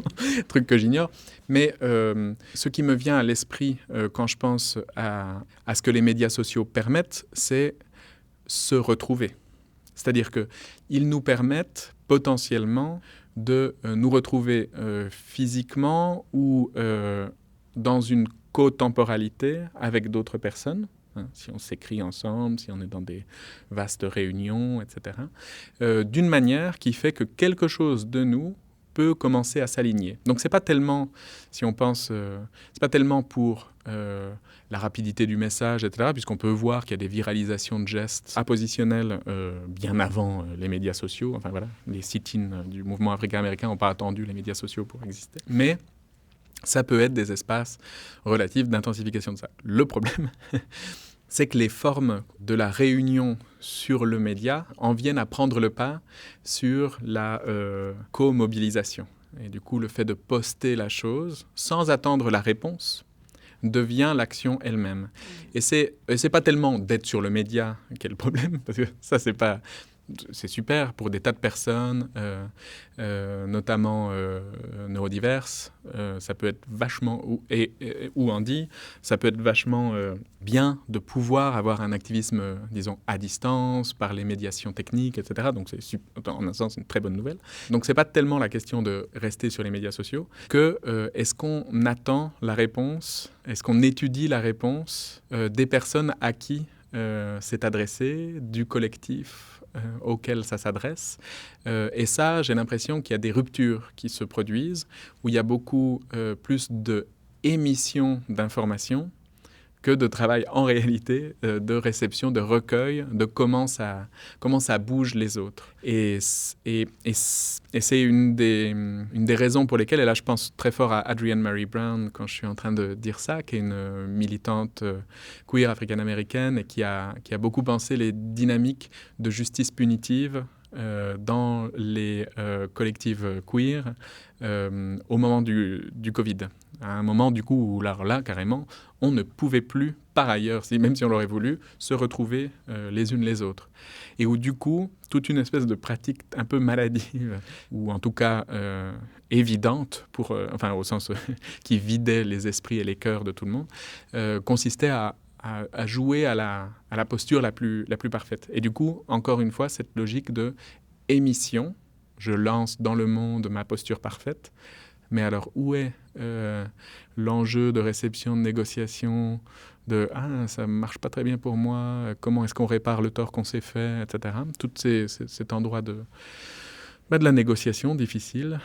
truc que j'ignore. Mais ce qui me vient à l'esprit quand je pense à ce que les médias sociaux permettent, c'est se retrouver. C'est-à-dire qu'ils nous permettent potentiellement de nous retrouver physiquement ou dans une cotemporalité avec d'autres personnes, si on s'écrit ensemble, si on est dans des vastes réunions, etc., d'une manière qui fait que quelque chose de nous peut commencer à s'aligner. Donc c'est pas tellement, si on pense, c'est pas tellement pour la rapidité du message, etc., puisqu'on peut voir qu'il y a des viralisations de gestes appositionnels bien avant les médias sociaux. Enfin voilà, les sit-in du mouvement africain-américain n'ont pas attendu les médias sociaux pour exister. Mais ça peut être des espaces relatifs d'intensification de ça. Le problème, c'est que les formes de la réunion sur le média en viennent à prendre le pas sur la co-mobilisation. Et du coup, le fait de poster la chose sans attendre la réponse devient l'action elle-même. Et c'est pas tellement d'être sur le média qui est le problème, parce que ça, c'est super pour des tas de personnes, notamment neurodiverses. Ça peut être vachement, ou handi, ça peut être vachement bien de pouvoir avoir un activisme, disons, à distance, par les médiations techniques, etc. Donc c'est en un sens une très bonne nouvelle. Donc c'est pas tellement la question de rester sur les médias sociaux que est-ce qu'on attend la réponse, est-ce qu'on étudie la réponse des personnes à qui c'est adressé, du collectif auquel ça s'adresse. Et ça, j'ai l'impression qu'il y a des ruptures qui se produisent, où il y a beaucoup plus d'émissions d'informations que de travail en réalité, de réception, de recueil, de comment ça bouge les autres. Et c'est une des raisons pour lesquelles, et là je pense très fort à Adrienne Maree Brown quand je suis en train de dire ça, qui est une militante queer africaine-américaine et qui a beaucoup pensé les dynamiques de justice punitive dans les collectifs queer au moment du Covid. À un moment, du coup, où là, carrément, on ne pouvait plus, par ailleurs, même si on l'aurait voulu, se retrouver les unes les autres. Et où, du coup, toute une espèce de pratique un peu maladive, ou en tout cas évidente, au sens qui vidait les esprits et les cœurs de tout le monde, consistait à jouer à la posture la plus parfaite. Et du coup, encore une fois, cette logique de émission, je lance dans le monde ma posture parfaite, Mais alors, où est l'enjeu de réception, de négociation, de « Ah, ça ne marche pas très bien pour moi, comment est-ce qu'on répare le tort qu'on s'est fait », etc. Tout cet endroit de la négociation difficile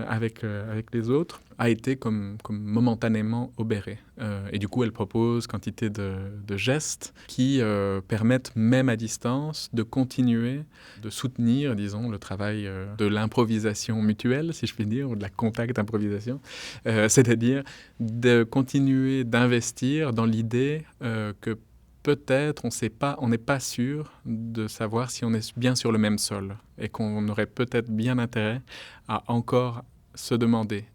avec les autres a été comme momentanément obéré. Et du coup, elle propose quantité de gestes qui permettent, même à distance, de continuer, de soutenir, disons, le travail de l'improvisation mutuelle, si je puis dire, ou de la contact-improvisation. C'est-à-dire de continuer d'investir dans l'idée que peut-être on n'est pas sûr de savoir si on est bien sur le même sol et qu'on aurait peut-être bien intérêt à encore se demander,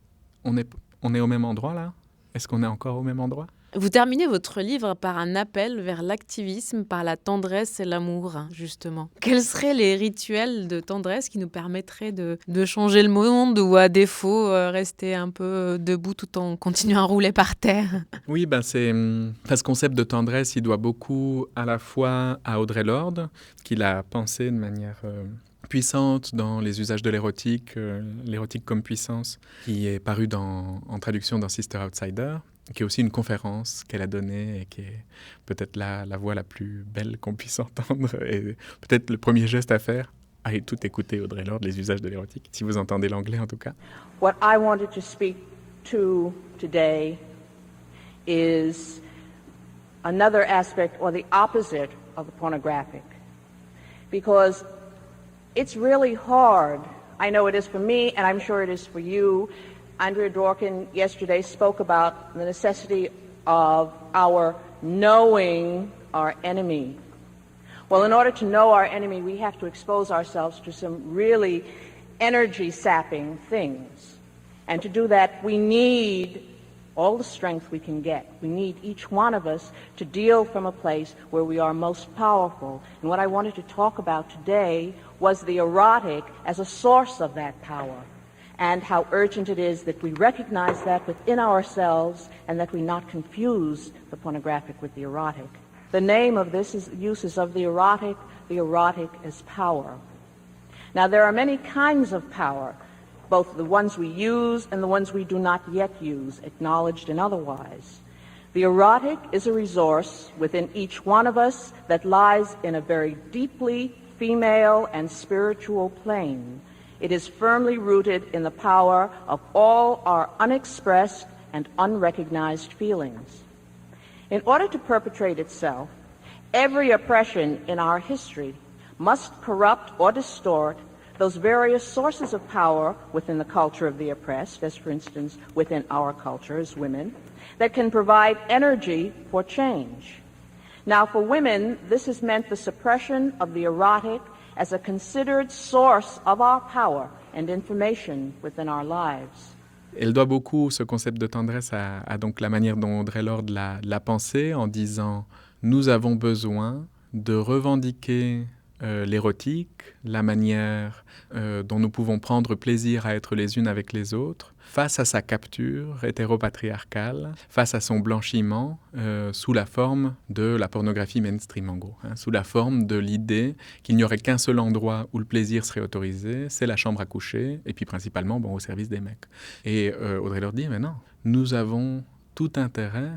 on est au même endroit là ? Est-ce qu'on est encore au même endroit ? Vous terminez votre livre par un appel vers l'activisme, par la tendresse et l'amour, justement. Quels seraient les rituels de tendresse qui nous permettraient de changer le monde ou, à défaut, rester un peu debout tout en continuant à rouler par terre ? Oui, ce concept de tendresse, il doit beaucoup à la fois à Audre Lorde, qui l'a pensé de manière puissante dans les usages de l'érotique, l'érotique comme puissance, qui est paru en traduction dans Sister Outsider, qui est aussi une conférence qu'elle a donnée et qui est peut-être la voix la plus belle qu'on puisse entendre et peut-être le premier geste à faire. Allez tout écouter, Audre Lorde, les usages de l'érotique, si vous entendez l'anglais en tout cas. What I wanted to speak to today is another aspect or the opposite of the pornographic. Because it's really hard. I know it is for me, and I'm sure it is for you. Andrea Dworkin yesterday spoke about the necessity of our knowing our enemy. Well, in order to know our enemy, we have to expose ourselves to some really energy-sapping things. And to do that, we need all the strength we can get. We need each one of us to deal from a place where we are most powerful. And what I wanted to talk about today was the erotic as a source of that power, and how urgent it is that we recognize that within ourselves and that we not confuse the pornographic with the erotic. The name of this is uses of the erotic as power. Now, there are many kinds of power, both the ones we use and the ones we do not yet use, acknowledged and otherwise. The erotic is a resource within each one of us that lies in a very deeply female and spiritual plane. It is firmly rooted in the power of all our unexpressed and unrecognized feelings. In order to perpetrate itself, every oppression in our history must corrupt or distort those various sources of power within the culture of the oppressed, as for instance within our culture as women, that can provide energy for change. Now, for women, this has meant the suppression of the erotic as a considered source of our power and information within our lives. Elle doit beaucoup ce concept de tendresse à donc la manière dont Audre Lorde l'a pensé en disant « Nous avons besoin de revendiquer l'érotique, la manière dont nous pouvons prendre plaisir à être les unes avec les autres, face à sa capture hétéropatriarcale, face à son blanchiment sous la forme de la pornographie mainstream en gros, sous la forme de l'idée qu'il n'y aurait qu'un seul endroit où le plaisir serait autorisé, c'est la chambre à coucher, et puis principalement au service des mecs. Et Audre Lorde dit « Mais non, nous avons tout intérêt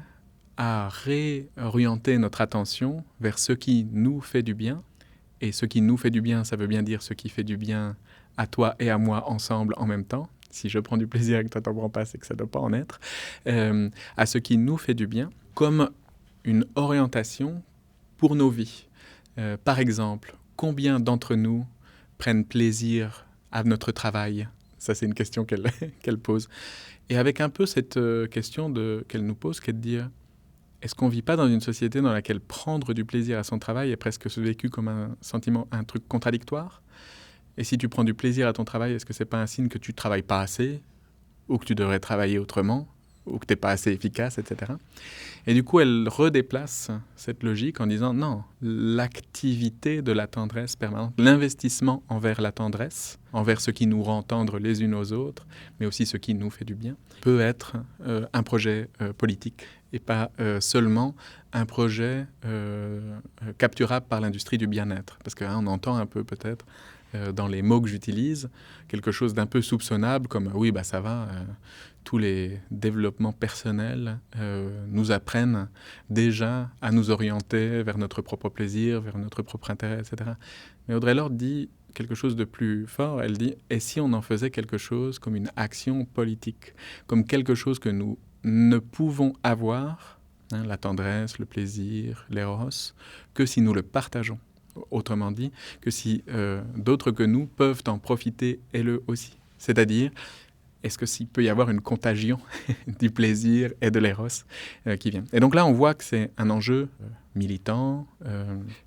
à réorienter notre attention vers ce qui nous fait du bien. Et ce qui nous fait du bien, ça veut bien dire ce qui fait du bien à toi et à moi ensemble en même temps. Si je prends du plaisir et que toi t'en prends pas, c'est que ça ne doit pas en être. À ce qui nous fait du bien, comme une orientation pour nos vies. Par exemple, combien d'entre nous prennent plaisir à notre travail ? Ça, c'est une question qu'elle pose. Et avec un peu cette question qu'elle nous pose, qui est de dire... Est-ce qu'on ne vit pas dans une société dans laquelle prendre du plaisir à son travail est presque vécu comme un sentiment, un truc contradictoire ? Et si tu prends du plaisir à ton travail, est-ce que ce n'est pas un signe que tu ne travailles pas assez, ou que tu devrais travailler autrement, ou que tu n'es pas assez efficace, etc. Et du coup, elle redéplace cette logique en disant non, l'activité de la tendresse permanente, l'investissement envers la tendresse, envers ce qui nous rend tendres les unes aux autres, mais aussi ce qui nous fait du bien, peut être un projet politique et pas seulement un projet capturable par l'industrie du bien-être. Parce qu'on entend un peu peut-être dans les mots que j'utilise, quelque chose d'un peu soupçonnable, comme oui, ça va, tous les développements personnels nous apprennent déjà à nous orienter vers notre propre plaisir, vers notre propre intérêt, etc. Mais Audre Lorde dit quelque chose de plus fort, elle dit « Et si on en faisait quelque chose comme une action politique, comme quelque chose que nous ne pouvons avoir, la tendresse, le plaisir, l'éros, que si nous le partageons ». Autrement dit, que si d'autres que nous peuvent en profiter et eux aussi. C'est-à-dire, est-ce que s'il peut y avoir une contagion du plaisir et de l'éros qui vient. Et donc là, on voit que c'est un enjeu militant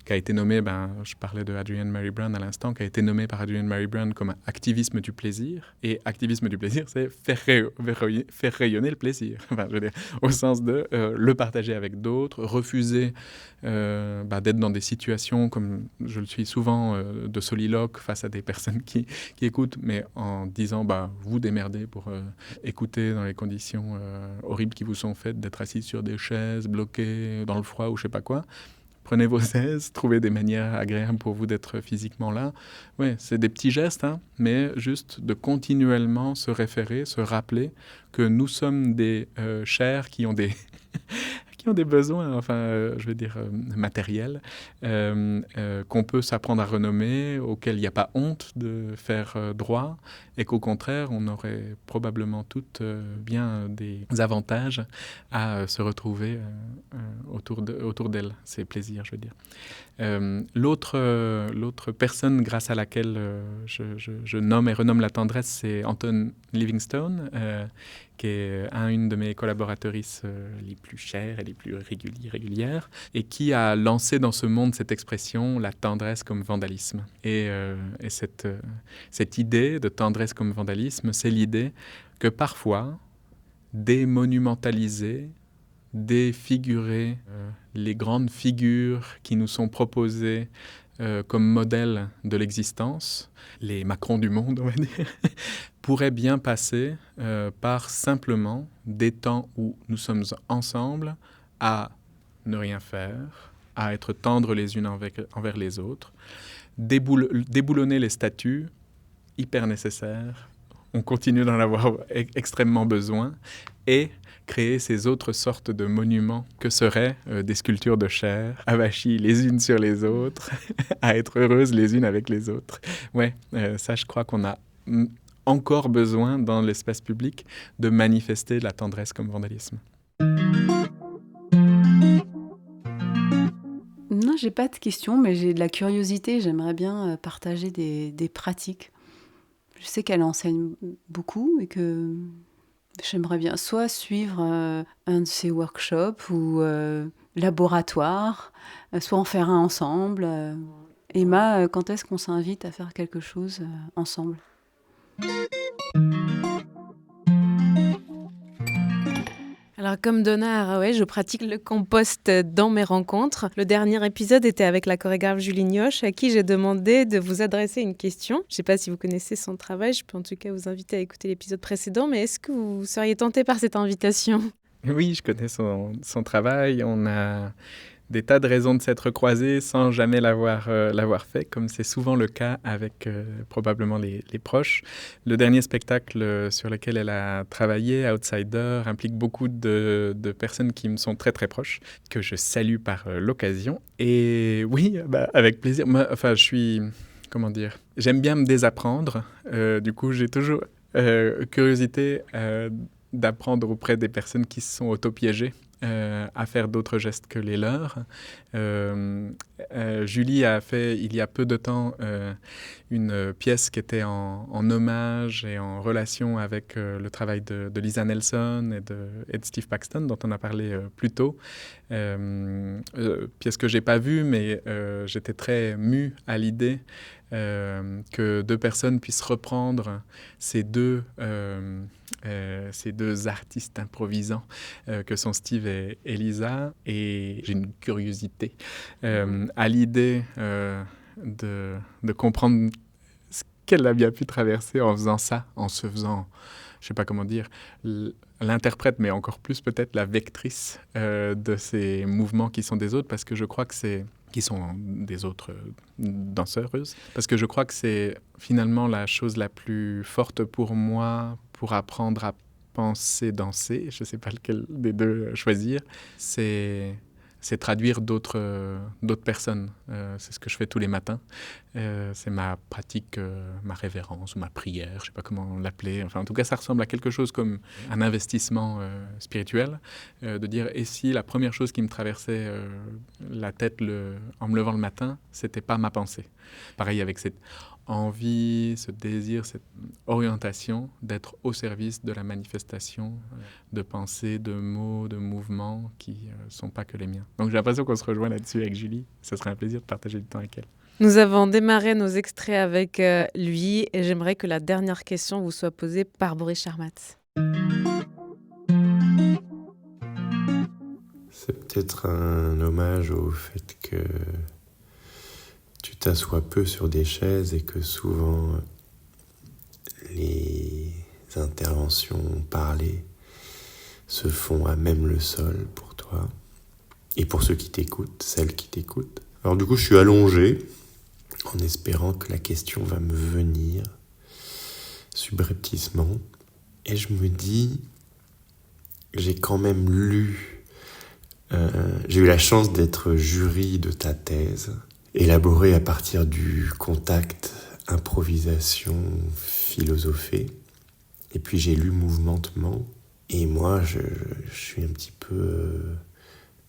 qui a été nommé, je parlais de Adrienne Mary Brown à l'instant, qui a été nommé par Adrienne Mary Brown comme activisme du plaisir. Et activisme du plaisir, c'est faire rayonner le plaisir. Enfin, je veux dire, au sens de le partager avec d'autres, refuser d'être dans des situations comme je le suis souvent de soliloque face à des personnes qui écoutent, mais en disant vous démerdez pour écouter dans les conditions horribles qui vous sont faites, d'être assis sur des chaises, bloqués dans le froid ou je sais pas quoi. Prenez vos aises, trouvez des manières agréables pour vous d'être physiquement là. Ouais, c'est des petits gestes, mais juste de continuellement se référer, se rappeler que nous sommes des chairs qui ont des qui ont des besoins, matériels, qu'on peut s'apprendre à renommer, auxquels il n'y a pas honte de faire droit, et qu'au contraire, on aurait probablement toutes bien des avantages à se retrouver autour d'elles, ces plaisirs, je veux dire. L'autre personne grâce à laquelle je nomme et renomme la tendresse, c'est Anton Livingstone, qui est une de mes collaboratrices les plus chères et les plus régulières, et qui a lancé dans ce monde cette expression, la tendresse comme vandalisme. Et cette idée de tendresse comme vandalisme, c'est l'idée que parfois, démonumentaliser, défigurer les grandes figures qui nous sont proposées comme modèle de l'existence, les Macron du monde, on va dire, pourrait bien passer par simplement des temps où nous sommes ensemble à ne rien faire, à être tendres les unes envers les autres, déboulonner les statuts, hyper nécessaires, on continue d'en avoir extrêmement besoin, et créer ces autres sortes de monuments que seraient des sculptures de chair, avachies les unes sur les autres, à être heureuses les unes avec les autres. Ouais, ça je crois qu'on a encore besoin dans l'espace public de manifester la tendresse comme vandalisme. Non, j'ai pas de questions, mais j'ai de la curiosité. J'aimerais bien partager des pratiques. Je sais qu'elle enseigne beaucoup et que j'aimerais bien soit suivre un de ses workshops ou laboratoire, soit en faire un ensemble. Emma, quand est-ce qu'on s'invite à faire quelque chose ensemble ? Alors comme Donna Haraway, je pratique le compost dans mes rencontres. Le dernier épisode était avec la chorégraphe Julie Nioche, à qui j'ai demandé de vous adresser une question. Je ne sais pas si vous connaissez son travail, je peux en tout cas vous inviter à écouter l'épisode précédent, mais est-ce que vous seriez tenté par cette invitation ? Oui, je connais son travail. On a des tas de raisons de s'être croisés sans jamais l'avoir fait, comme c'est souvent le cas avec probablement les proches. Le dernier spectacle sur lequel elle a travaillé, Outsider, implique beaucoup de personnes qui me sont très très proches, que je salue par l'occasion. Et oui, avec plaisir. Moi, j'aime bien me désapprendre. Du coup, j'ai toujours curiosité d'apprendre auprès des personnes qui se sont auto-piégées à faire d'autres gestes que les leurs. Julie a fait, il y a peu de temps, une pièce qui était en hommage et en relation avec le travail de Lisa Nelson et de Steve Paxton, dont on a parlé plus tôt. Pièce que je n'ai pas vue, mais j'étais très mue à l'idée que deux personnes puissent reprendre ces deux artistes improvisants que sont Steve et Lisa. Et j'ai une curiosité à l'idée de comprendre ce qu'elle a bien pu traverser en faisant ça, en se faisant, je ne sais pas comment dire, l'interprète, mais encore plus peut-être la vectrice de ces mouvements qui sont des autres, parce que je crois que c'est qui sont des autres danseuses. Parce que je crois que c'est finalement la chose la plus forte pour moi pour apprendre à penser, danser. Je ne sais pas lequel des deux choisir. C'est traduire d'autres personnes. C'est ce que je fais tous les matins. C'est ma pratique, ma révérence ou ma prière, je ne sais pas comment l'appeler. Enfin, en tout cas, ça ressemble à quelque chose comme un investissement spirituel, de dire, et si la première chose qui me traversait la tête en me levant le matin, ce n'était pas ma pensée. Pareil avec cette envie, ce désir, cette orientation d'être au service de la manifestation de pensées, de mots, de mouvements qui ne sont pas que les miens. Donc j'ai l'impression qu'on se rejoint là-dessus avec Julie. Ce serait un plaisir de partager du temps avec elle. Nous avons démarré nos extraits avec lui et j'aimerais que la dernière question vous soit posée par Boris Charmatz. C'est peut-être un hommage au fait que tu t'assois peu sur des chaises et que souvent les interventions parlées se font à même le sol pour toi et pour ceux qui t'écoutent, celles qui t'écoutent. Alors du coup, je suis allongé en espérant que la question va me venir subrepticement et je me dis, j'ai quand même lu, j'ai eu la chance d'être jury de ta thèse, élaborée à partir du contact, improvisation, philosophée. Et puis j'ai lu Mouvementement. Et moi, je suis un petit peu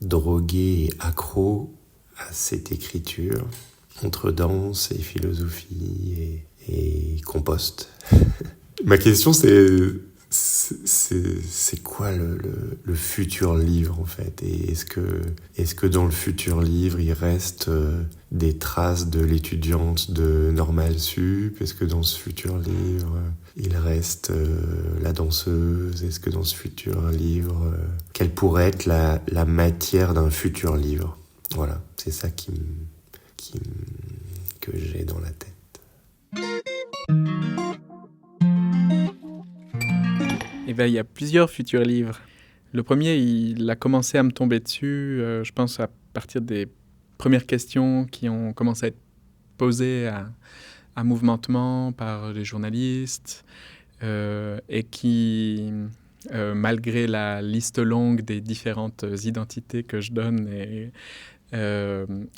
drogué et accro à cette écriture, entre danse et philosophie et compost. Ma question, c'est quoi le futur livre en fait, et est-ce que dans le futur livre il reste des traces de l'étudiante de Normal Sup? Est-ce que dans ce futur livre il reste la danseuse? Est-ce que dans ce futur livre quelle pourrait être la matière d'un futur livre? Voilà, c'est ça que j'ai dans la tête. Eh bien, il y a plusieurs futurs livres. Le premier, il a commencé à me tomber dessus, je pense, à partir des premières questions qui ont commencé à être posées à Mouvementement par les journalistes et qui, malgré la liste longue des différentes identités que je donne,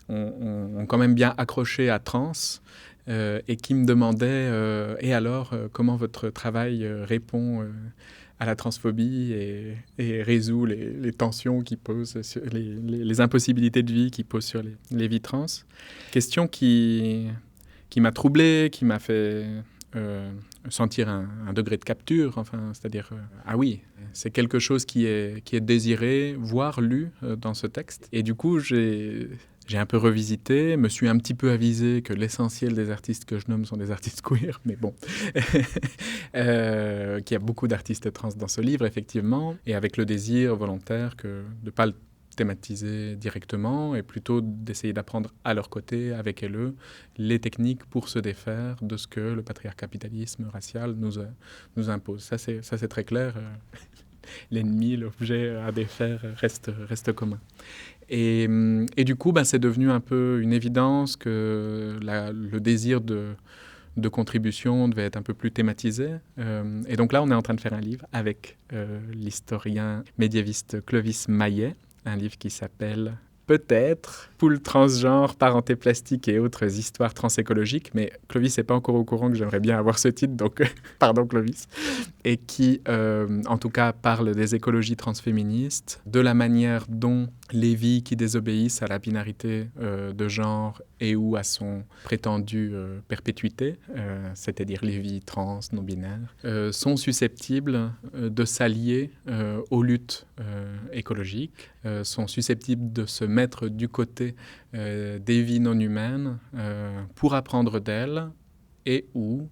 ont quand même bien accroché à Trans. Et qui me demandait et alors comment votre travail répond à la transphobie et résout les tensions qui posent sur les impossibilités de vie qui posent sur les vies trans. Question qui m'a troublé, qui m'a fait sentir un degré de capture, enfin, c'est-à-dire ah oui, c'est quelque chose qui est désiré, voire lu dans ce texte. Et du coup, j'ai un peu revisité, me suis un petit peu avisé que l'essentiel des artistes que je nomme sont des artistes queer, mais bon, qu'il y a beaucoup d'artistes trans dans ce livre, effectivement, et avec le désir volontaire de ne pas le thématiser directement, et plutôt d'essayer d'apprendre à leur côté, avec eux, les techniques pour se défaire de ce que le patriarcat-capitalisme racial nous impose. Ça, c'est très clair. L'ennemi, l'objet à défaire reste commun. Et du coup, c'est devenu un peu une évidence que le désir de contribution devait être un peu plus thématisé. Et donc là, on est en train de faire un livre avec l'historien médiéviste Clovis Maillet, un livre qui s'appelle peut-être Poule transgenre, parenté plastique et autres histoires transécologiques, mais Clovis n'est pas encore au courant que j'aimerais bien avoir ce titre, donc pardon Clovis, et qui en tout cas parle des écologies transféministes, de la manière dont les vies qui désobéissent à la binarité de genre et ou à son prétendue perpétuité, c'est-à-dire les vies trans, non-binaires, sont susceptibles de s'allier aux luttes écologiques, sont susceptibles de se mettre du côté des vies non humaines pour apprendre d'elles et ou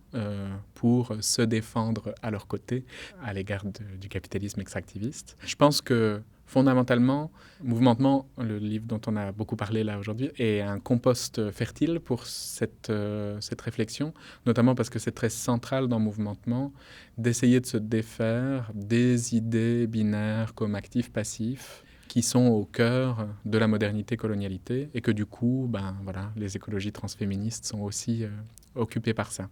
pour se défendre à leur côté à l'égard du capitalisme extractiviste. Je pense que fondamentalement, Mouvementement, le livre dont on a beaucoup parlé là aujourd'hui, est un compost fertile pour cette réflexion, notamment parce que c'est très central dans Mouvementement d'essayer de se défaire des idées binaires comme actifs-passifs qui sont au cœur de la modernité-colonialité et que du coup, les écologies transféministes sont aussi occupées par ça.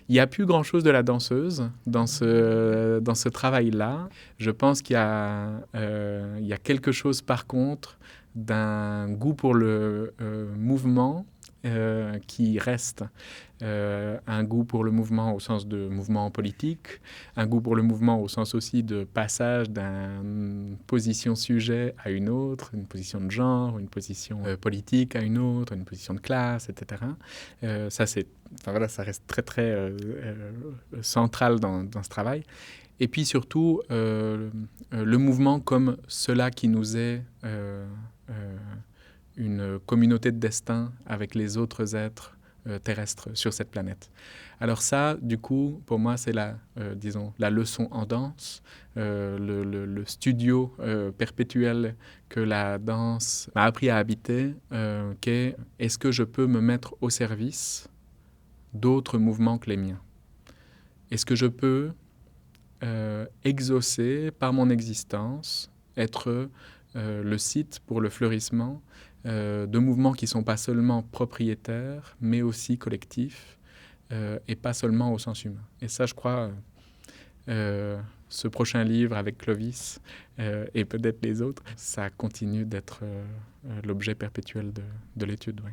Il n'y a plus grand-chose de la danseuse dans ce travail-là. Je pense qu'il y a quelque chose par contre d'un goût pour le mouvement qui reste, un goût pour le mouvement au sens de mouvement politique, un goût pour le mouvement au sens aussi de passage d'une position sujet à une autre, une position de genre, une position politique à une autre, une position de classe, etc. Ça reste très très central dans ce travail. Et puis surtout, le mouvement comme cela qui nous est une communauté de destin avec les autres êtres terrestres sur cette planète. Alors ça, du coup, pour moi, c'est la leçon en danse, le studio perpétuel que la danse m'a appris à habiter, qu'est est-ce que je peux me mettre au service d'autres mouvements que les miens? Est-ce que je peux exaucer par mon existence, être le site pour le fleurissement de mouvements qui ne sont pas seulement propriétaires, mais aussi collectifs, et pas seulement au sens humain. Et ça, je crois, ce prochain livre avec Clovis et peut-être les autres, ça continue d'être l'objet perpétuel de l'étude. Oui.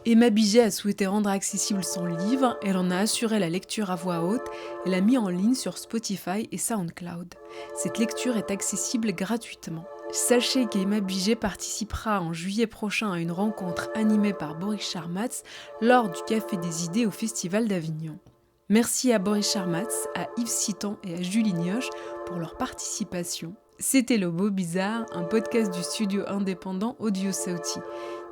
Emma Biget a souhaité rendre accessible son livre, elle en a assuré la lecture à voix haute et l'a mis en ligne sur Spotify et SoundCloud. Cette lecture est accessible gratuitement. Sachez qu'Emma Biget participera en juillet prochain à une rencontre animée par Boris Charmatz lors du Café des Idées au Festival d'Avignon. Merci à Boris Charmatz, à Yves Citon et à Julie Nioche pour leur participation. C'était Le Beau Bizarre, un podcast du studio indépendant Audio Sauti,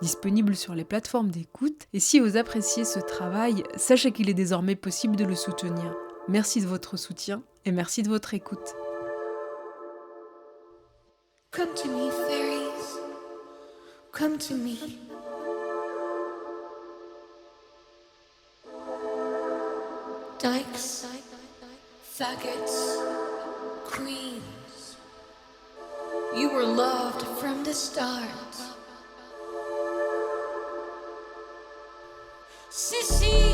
disponible sur les plateformes d'écoute. Et si vous appréciez ce travail, sachez qu'il est désormais possible de le soutenir. Merci de votre soutien et merci de votre écoute. Come to me, fairies. Come to me. Dykes, faggots, queens. You were loved from the start. Sissy.